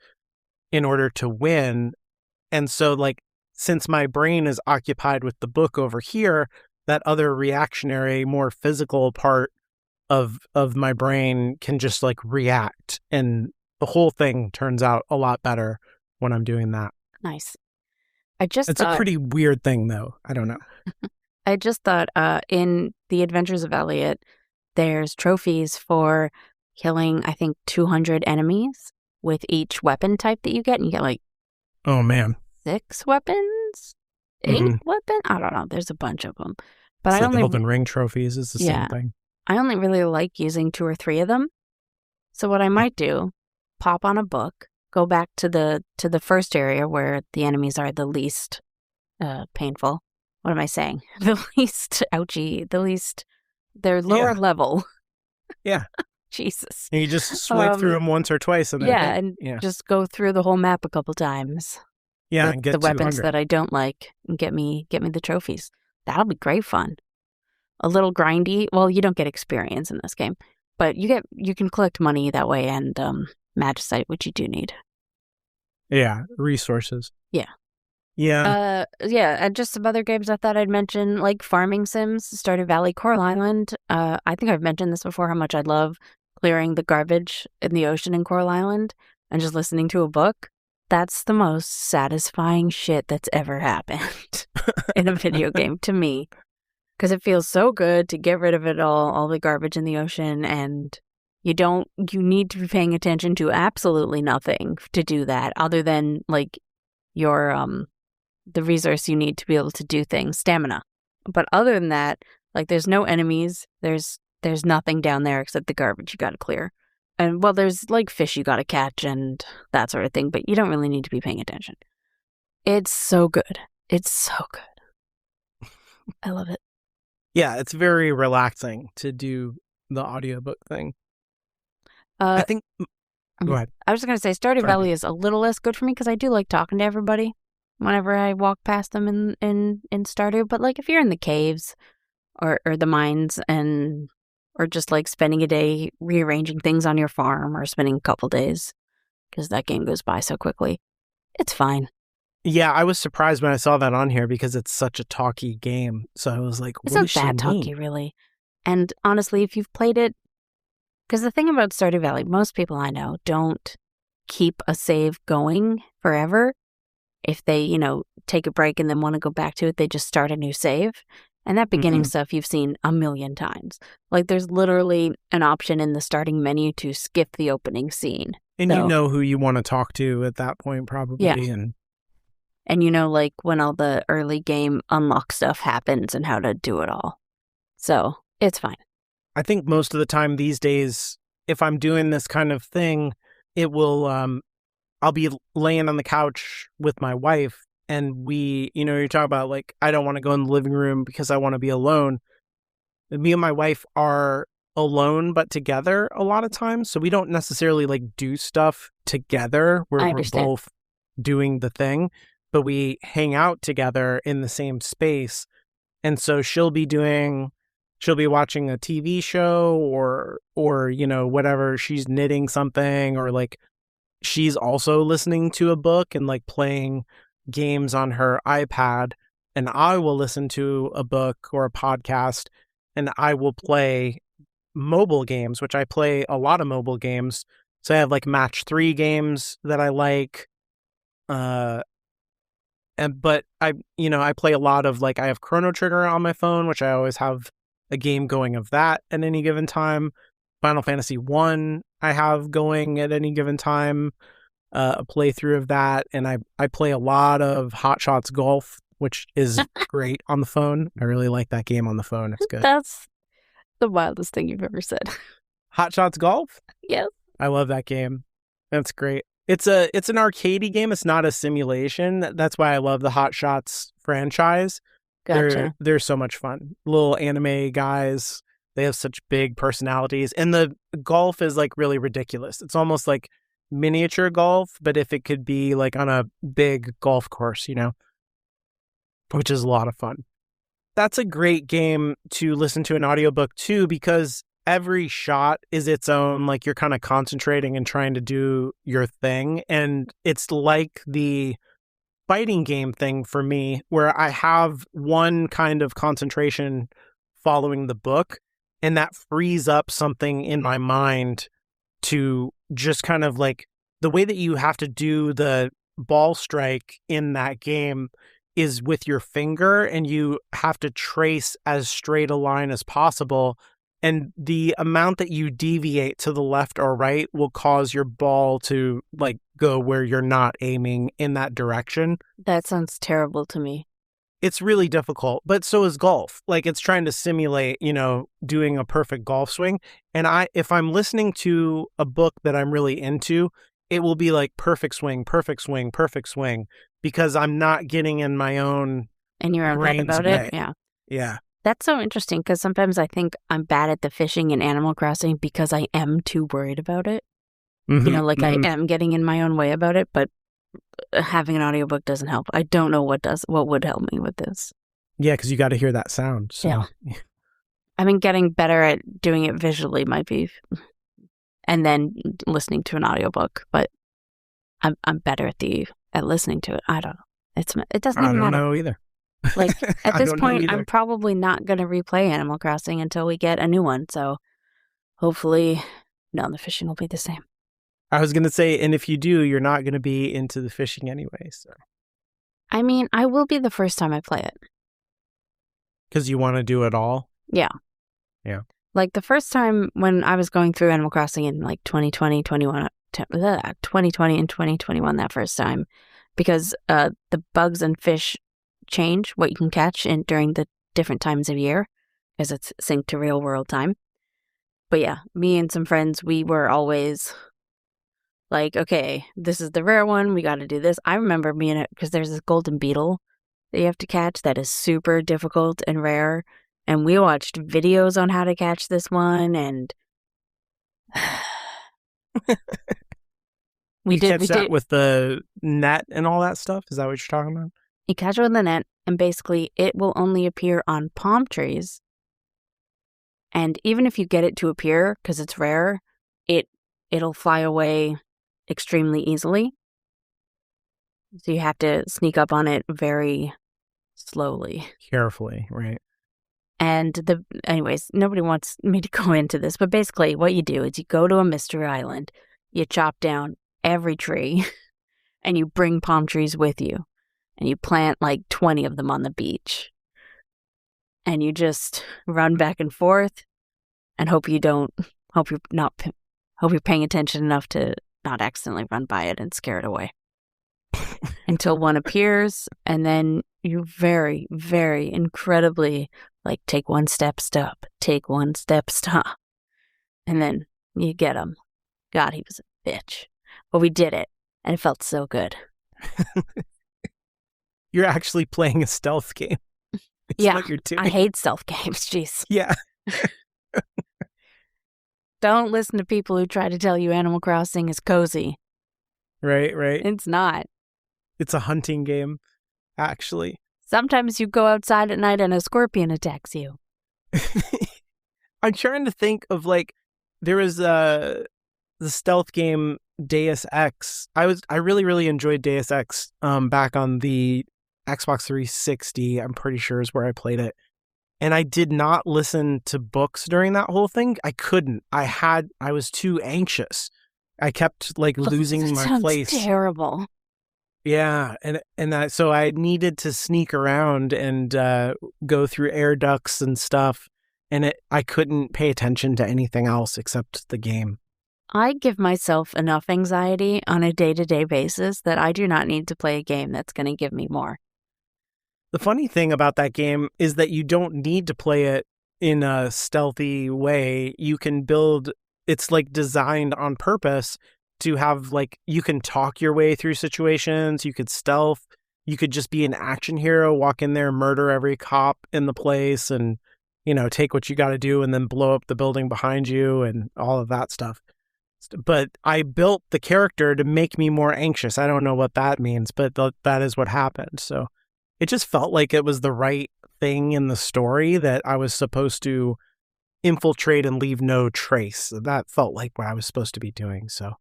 in order to win. And so like, since my brain is occupied with the book over here, that other reactionary, more physical part of my brain can just like react, and the whole thing turns out a lot better when I'm doing that. Nice. It's a pretty weird thing though. I don't know. I just thought in The Adventures of Elliot, there's trophies for killing, I think, 200 enemies with each weapon type that you get. And you get like, oh man, 6 weapons? 8 weapons? I don't know. There's a bunch of them. But it's like Elden Ring trophies is the same thing. I only really like using 2 or 3 of them. So what I might do, pop on a book, go back to the first area where the enemies are the least painful. What am I saying? The least ouchy, they're lower level. Yeah. Jesus. And you just swipe through them once or twice. And just go through the whole map a couple times. Yeah, and get the weapons 200. that I don't like and get me the trophies. That'll be great fun. A little grindy. Well, you don't get experience in this game, but you can collect money that way and magicite, which you do need. Yeah, resources. Yeah. Yeah. And just some other games I thought I'd mention, like farming sims, Stardew Valley, Coral Island. I think I've mentioned this before, how much I love clearing the garbage in the ocean in Coral Island and just listening to a book. That's the most satisfying shit that's ever happened in a video game to me. Because it feels so good to get rid of it all the garbage in the ocean, and you need to be paying attention to absolutely nothing to do that other than like your the resource you need to be able to do things, stamina. But other than that, like there's no enemies, there's nothing down there except the garbage you gotta clear. And well, there's like fish you gotta catch and that sort of thing, but you don't really need to be paying attention. It's so good. It's so good. I love it. Yeah, it's very relaxing to do the audiobook thing. I think... Go ahead. I was just going to say, Stardew Valley is a little less good for me because I do like talking to everybody whenever I walk past them in Stardew. But like if you're in the caves or the mines, and or just like spending a day rearranging things on your farm, or spending a couple days, because that game goes by so quickly. It's fine. Yeah, I was surprised when I saw that on here because it's such a talky game. So I was like, It's what not does she that talky, mean? really. And honestly, if you've played it, because the thing about Stardew Valley, most people I know don't keep a save going forever. If they, take a break and then want to go back to it, they just start a new save. And that beginning stuff you've seen a million times. Like, there's literally an option in the starting menu to skip the opening scene. And you know who you want to talk to at that point, probably. Yeah. And like when all the early game unlock stuff happens and how to do it all. So it's fine. I think most of the time these days, if I'm doing this kind of thing, it will, I'll be laying on the couch with my wife, and you're talking about, like, I don't want to go in the living room because I want to be alone. Me and my wife are alone but together a lot of times, so we don't necessarily like do stuff together where we're both doing the thing, but we hang out together in the same space. And so she'll be watching a TV show or whatever, she's knitting something, or like she's also listening to a book and like playing games on her iPad, and I will listen to a book or a podcast, and I will play mobile games, which I play a lot of mobile games. So I have like match 3 games that I like. But I play a lot of, like, I have Chrono Trigger on my phone, which I always have a game going of that at any given time. Final Fantasy 1 I have going at any given time, a playthrough of that. And I play a lot of Hot Shots Golf, which is great on the phone. I really like that game on the phone. It's good. That's the wildest thing you've ever said. Hot Shots Golf? Yes. I love that game. That's great. It's an arcadey game. It's not a simulation. That's why I love the Hot Shots franchise. Gotcha. They're so much fun. Little anime guys. They have such big personalities. And the golf is like really ridiculous. It's almost like miniature golf, but if it could be like on a big golf course, which is a lot of fun. That's a great game to listen to an audiobook too, because every shot is its own, like, you're kind of concentrating and trying to do your thing. And it's like the fighting game thing for me, where I have one kind of concentration following the book, and that frees up something in my mind to just kind of, like, the way that you have to do the ball strike in that game is with your finger, and you have to trace as straight a line as possible. And the amount that you deviate to the left or right will cause your ball to, like, go where you're not aiming in that direction. That sounds terrible to me. It's really difficult, but so is golf. Like, it's trying to simulate, doing a perfect golf swing. And if I'm listening to a book that I'm really into, it will be like perfect swing, perfect swing, perfect swing, because I'm not getting in my own and you're right about way. It. Yeah. Yeah. That's so interesting, because sometimes I think I'm bad at the fishing in Animal Crossing because I am too worried about it. Mm-hmm. I am getting in my own way about it, but having an audiobook doesn't help. I don't know what would help me with this. Yeah, because you got to hear that sound. So. Yeah. I mean, getting better at doing it visually might be, and then listening to an audiobook, but I'm better at listening to it. I don't know. It doesn't even matter. I don't know either. Like, at this point, I'm probably not going to replay Animal Crossing until we get a new one. So hopefully, the fishing will be the same. I was going to say, and if you do, you're not going to be into the fishing anyway. So. I mean, I will be the first time I play it. Because you want to do it all? Yeah. Yeah. Like, the first time when I was going through Animal Crossing in like 2020 and 2021, that first time, because the bugs and fish change what you can catch during the different times of year, as it's synced to real world time. But yeah, me and some friends, we were always like, okay, this is the rare one, we got to do this. I remember because there's this golden beetle that you have to catch that is super difficult and rare, and we watched videos on how to catch this one, and we did with the net and all that stuff. Is that what you're talking about? You catch it with the net, and basically it will only appear on palm trees And even if you get it to appear, because it's rare, it'll fly away extremely easily. So you have to sneak up on it very slowly. Carefully, right? And anyways, nobody wants me to go into this, but basically what you do is you go to a mystery island, you chop down every tree, and you bring palm trees with you, and you plant like 20 of them on the beach. And you just run back and forth and hope you're paying attention enough to not accidentally run by it and scare it away. Until one appears, and then you very, very incredibly like take one step, stop, take one step, stop. And then you get him. God, he was a bitch. But we did it, and it felt so good. You're actually playing a stealth game. It's yeah, what you're doing. I hate stealth games, jeez. Yeah. Don't listen to people who try to tell you Animal Crossing is cozy. Right. It's not. It's a hunting game, actually. Sometimes you go outside at night and a scorpion attacks you. I'm trying to think of like, there was the stealth game Deus Ex. I really, really enjoyed Deus Ex back on the Xbox 360, I'm pretty sure is where I played it. And I did not listen to books during that whole thing. I couldn't. I was too anxious. I kept like losing my place. Terrible. Yeah, so I needed to sneak around and go through air ducts and stuff, and I couldn't pay attention to anything else except the game. I give myself enough anxiety on a day-to-day basis that I do not need to play a game that's going to give me more. The funny thing about that game is that you don't need to play it in a stealthy way. You can it's like designed on purpose to have like, you can talk your way through situations, you could stealth, you could just be an action hero, walk in there, murder every cop in the place and, take what you got to do and then blow up the building behind you and all of that stuff. But I built the character to make me more anxious. I don't know what that means, but that is what happened. So it just felt like it was the right thing in the story that I was supposed to infiltrate and leave no trace. That felt like what I was supposed to be doing. So,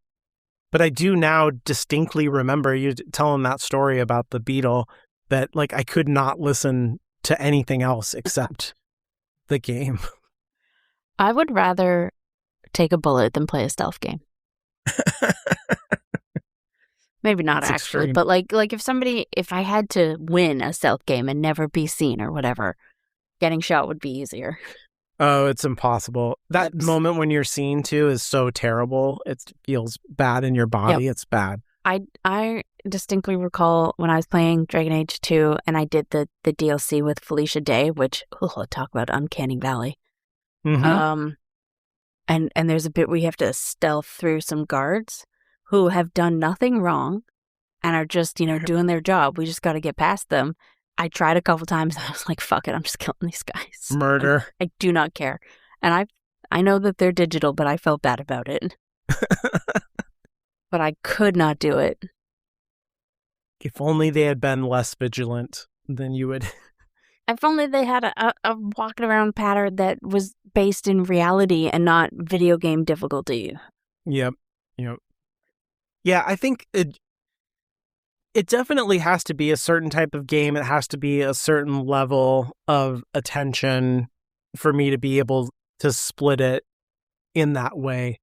but I do now distinctly remember you telling that story about the beetle that like I could not listen to anything else except the game. I would rather take a bullet than play a stealth game. Maybe not. That's actually, extreme. But like if I had to win a stealth game and never be seen or whatever, getting shot would be easier. Oh, it's impossible. That moment when you're seen too is so terrible. It feels bad in your body. Yep. It's bad. I distinctly recall when I was playing Dragon Age 2 and I did the DLC with Felicia Day, which talk about Uncanny Valley. Mm-hmm. And there's a bit where you have to stealth through some guards who have done nothing wrong and are just, doing their job. We just got to get past them. I tried a couple times and I was like, fuck it, I'm just killing these guys. Murder. I do not care. And I know that they're digital, but I felt bad about it. But I could not do it. If only they had been less vigilant, then you would. If only they had a walking around pattern that was based in reality and not video game difficulty. Yep. Yeah, I think it definitely has to be a certain type of game. It has to be a certain level of attention for me to be able to split it in that way.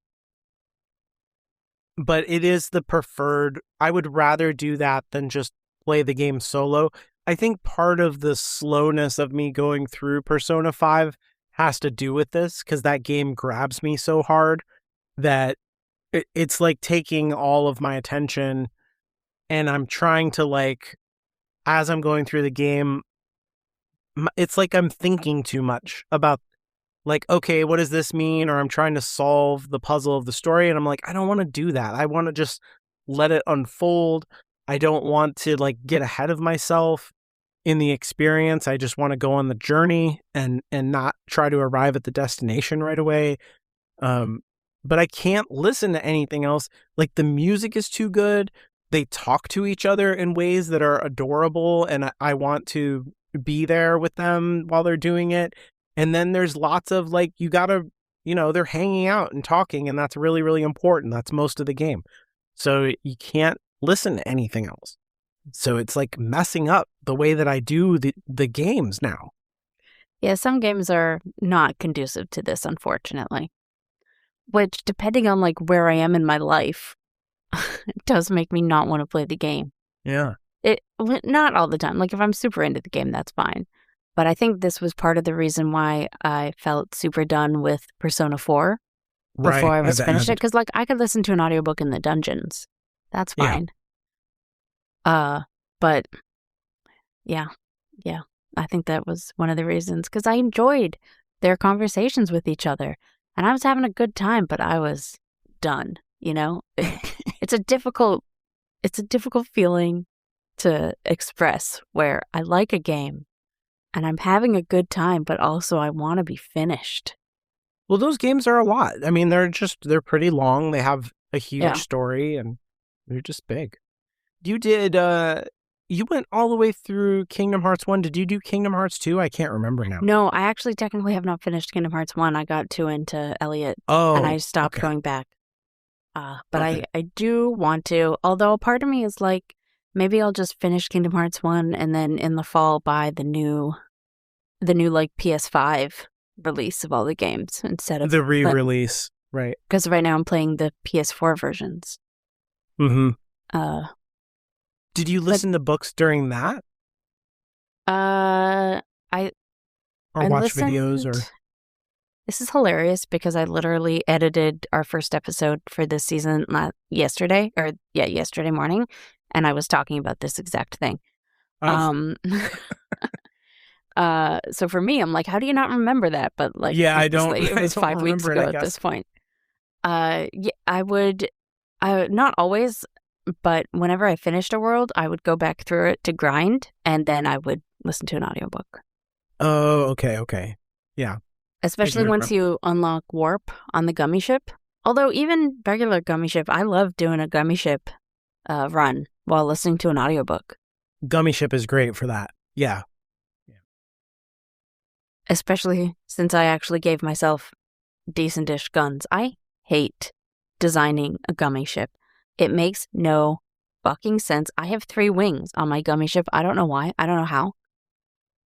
But it is the preferred. I would rather do that than just play the game solo. I think part of the slowness of me going through Persona 5 has to do with this, because that game grabs me so hard that it's like taking all of my attention, and I'm trying to, like, as I'm going through the game, it's like I'm thinking too much about, like, okay, what does this mean? Or I'm trying to solve the puzzle of the story, and I'm like, I don't want to do that. I want to just let it unfold. I don't want to, like, get ahead of myself in the experience. I just want to go on the journey and not try to arrive at the destination right away. But I can't listen to anything else. Like, the music is too good. They talk to each other in ways that are adorable, and I want to be there with them while they're doing it. And then there's lots of like, you gotta, they're hanging out and talking, and that's really, really important. That's most of the game. So you can't listen to anything else. So it's like messing up the way that I do the games now. Yeah, some games are not conducive to this, unfortunately. Which, depending on like where I am in my life, it does make me not want to play the game. Yeah. Not all the time. Like if I'm super into the game, that's fine. But I think this was part of the reason why I felt super done with Persona 4 before I was finished it. Because like I could listen to an audiobook in the dungeons. That's fine. But yeah. I think that was one of the reasons. Because I enjoyed their conversations with each other. And I was having a good time, but I was done, It's a difficult feeling to express where I like a game and I'm having a good time, but also I want to be finished. Well, those games are a lot. I mean, they're pretty long. They have a huge story and they're just big. You went all the way through Kingdom Hearts 1. Did you do Kingdom Hearts 2? I can't remember now. No, I actually technically have not finished Kingdom Hearts 1. I got too into Elliot and I stopped going back. But I do want to, although a part of me is like, maybe I'll just finish Kingdom Hearts 1 and then in the fall buy the new like PS5 release of all the games instead of the re-release, right? Because right now I'm playing the PS4 versions. Mm-hmm. Did you listen to books during that? I watch videos or... This is hilarious because I literally edited our first episode for this season yesterday morning, and I was talking about this exact thing. So for me, I'm like, how do you not remember that? But like, I don't. It was 5 weeks ago at this point. I would, not always, but whenever I finished a world, I would go back through it to grind, and then I would listen to an audiobook. Oh, okay, yeah. Especially once you unlock Warp on the gummy ship. Although even regular gummy ship, I love doing a gummy ship run while listening to an audiobook. Gummy ship is great for that. Yeah. Especially since I actually gave myself decent-ish guns. I hate designing a gummy ship. It makes no fucking sense. I have 3 wings on my gummy ship. I don't know why. I don't know how.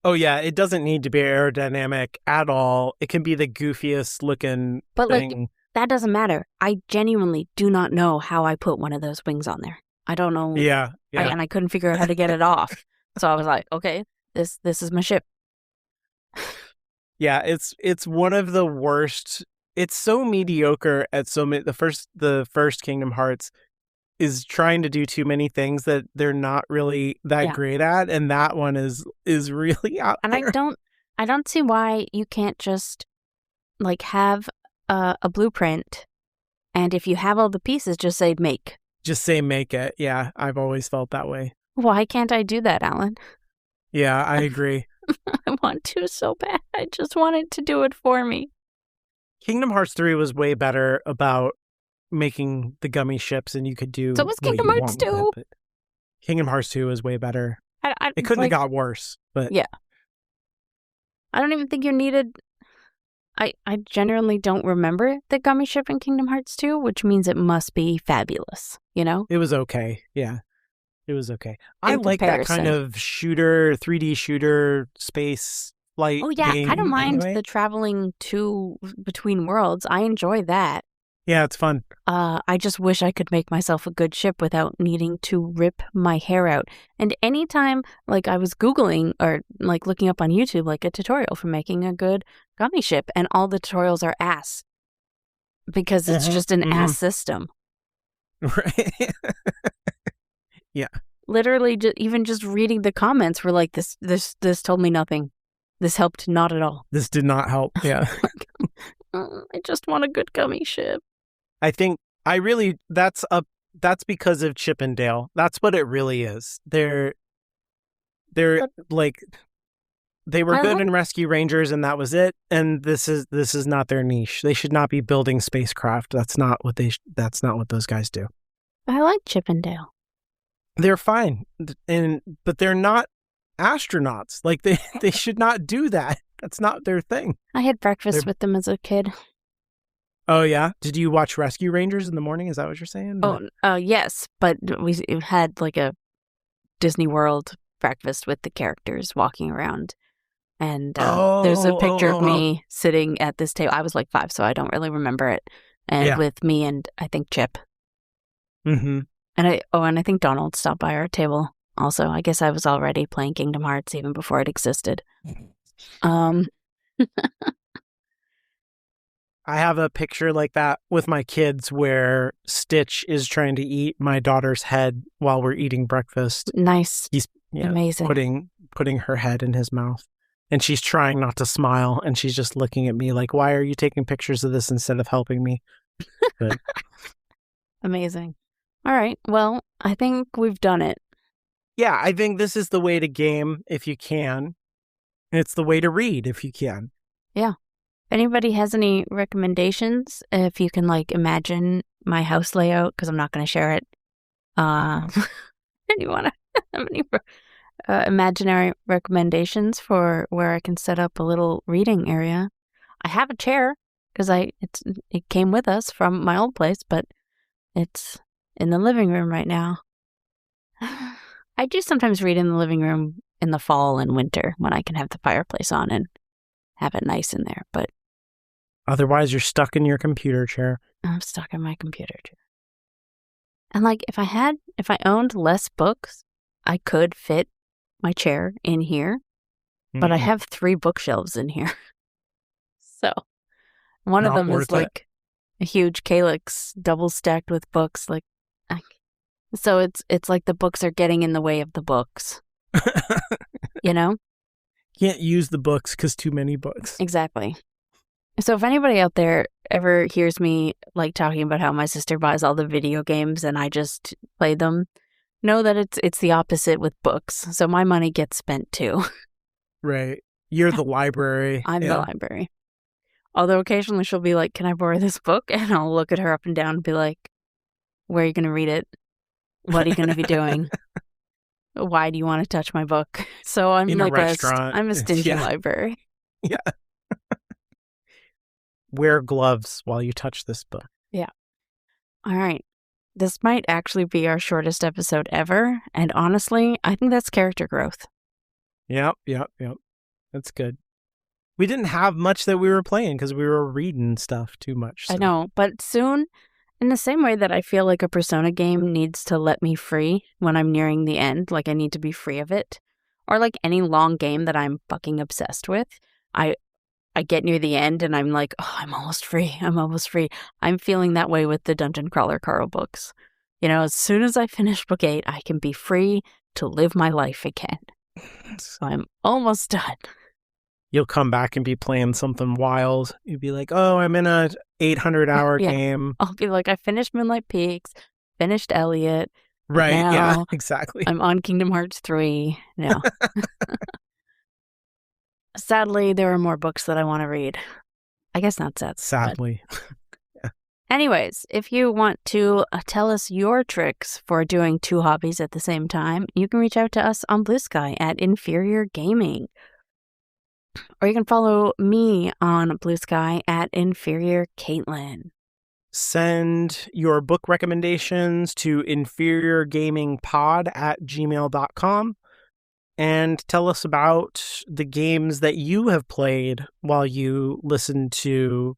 Oh, yeah, it doesn't need to be aerodynamic at all. It can be the goofiest looking but thing. Like, that doesn't matter. I genuinely do not know how I put one of those wings on there. I don't know. Yeah. And I couldn't figure out how to get it off. So I was like, okay, this is my ship. Yeah, it's one of the worst. It's so mediocre at so many. The first Kingdom Hearts is trying to do too many things that they're not really that great at, and that one is really out there. And I don't see why you can't just like have a blueprint, and if you have all the pieces, just say make. Just say make it. Yeah, I've always felt that way. Why can't I do that, Alan? Yeah, I agree. I want to so bad. I just wanted to do it for me. Kingdom Hearts 3 was way better about making the gummy ships, and you could do. So was Kingdom Hearts 2. Kingdom Hearts 2 is way better. It couldn't have got worse, but yeah. I don't even think you needed. I genuinely don't remember the gummy ship in Kingdom Hearts 2, which means it must be fabulous. It was okay. Yeah, it was okay. I like that kind of shooter, 3D shooter, space flight. Oh yeah, game I don't mind anyway. the traveling between worlds. I enjoy that. Yeah, it's fun. I just wish I could make myself a good ship without needing to rip my hair out. And anytime, like, I was Googling or, like, looking up on YouTube, like, a tutorial for making a good gummy ship, and all the tutorials are ass. Because it's just an ass system. Right. Yeah. Literally, even just reading the comments were like, this told me nothing. This helped not at all. This did not help. Yeah. I just want a good gummy ship. I think that's because of Chip and Dale. That's what it really is. They're like, they were good in Rescue Rangers and that was it. And this is not their niche. They should not be building spacecraft. That's not what those guys do. I like Chip and Dale. They're fine. But they're not astronauts. Like they should not do that. That's not their thing. I had breakfast with them as a kid. Oh, yeah? Did you watch Rescue Rangers in the morning? Is that what you're saying? Yes, but we had like a Disney World breakfast with the characters walking around. And there's a picture of me sitting at this table. I was like 5, so I don't really remember it. And with me and I think Chip. Mm-hmm. And I think Donald stopped by our table also. I guess I was already playing Kingdom Hearts even before it existed. I have a picture like that with my kids where Stitch is trying to eat my daughter's head while we're eating breakfast. Nice. He's amazing. Putting her head in his mouth. And she's trying not to smile, and she's just looking at me like, why are you taking pictures of this instead of helping me? But... Amazing. All right. Well, I think we've done it. Yeah, I think this is the way to game if you can. And it's the way to read if you can. Yeah. If anybody has any recommendations, if you can imagine my house layout, because I'm not going to share it. Anyone have any imaginary recommendations for where I can set up a little reading area? I have a chair because it came with us from my old place, but it's in the living room right now. I do sometimes read in the living room in the fall and winter when I can have the fireplace on and have it nice in there, but otherwise you're stuck in your computer chair. I'm stuck in my computer chair. And if I owned less books, I could fit my chair in here, but I have 3 bookshelves in here. So one of them is a huge calyx double stacked with books. So it's like the books are getting in the way of the books. You know? Can't use the books because too many books. Exactly. So if anybody out there ever hears me talking about how my sister buys all the video games and I just play them, know that it's the opposite with books. So my money gets spent too. Right. You're the library. I'm the library. Although occasionally she'll be like, can I borrow this book? And I'll look at her up and down and be like, where are you going to read it? What are you going to be doing? Why do you want to touch my book? So I'm I'm a stingy library. Yeah. Wear gloves while you touch this book. Yeah. All right. This might actually be our shortest episode ever. And honestly, I think that's character growth. Yep. That's good. We didn't have much that we were playing because we were reading stuff too much. So. I know. But soon, in the same way that I feel like a Persona game needs to let me free when I'm nearing the end, I need to be free of it. Or any long game that I'm fucking obsessed with, I get near the end and I'm like, oh, I'm almost free. I'm feeling that way with the Dungeon Crawler Carl books. As soon as I finish book 8, I can be free to live my life again. So I'm almost done. You'll come back and be playing something wild. You'll be like, oh, I'm in a 800-hour game. I'll be like, I finished Moonlight Peaks, finished Elliot. Right, now yeah, exactly. I'm on Kingdom Hearts 3 now. Sadly, there are more books that I want to read. I guess not sad. Sadly. Yeah. Anyways, if you want to tell us your tricks for doing 2 hobbies at the same time, you can reach out to us on Blue Sky at Inferior Gaming. Or you can follow me on Blue Sky at Inferior Caitlin. Send your book recommendations to inferiorgamingpod at gmail.com. And tell us about the games that you have played while you listen to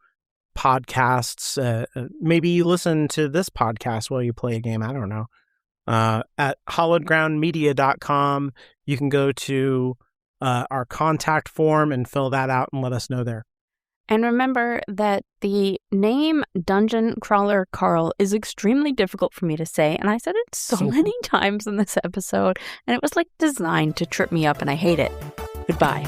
podcasts. Maybe you listen to this podcast while you play a game. I don't know. At hollowedgroundmedia.com, you can go to our contact form and fill that out and let us know there. And remember that the name Dungeon Crawler Carl is extremely difficult for me to say, and I said it so many times in this episode, and it was designed to trip me up, and I hate it. Goodbye.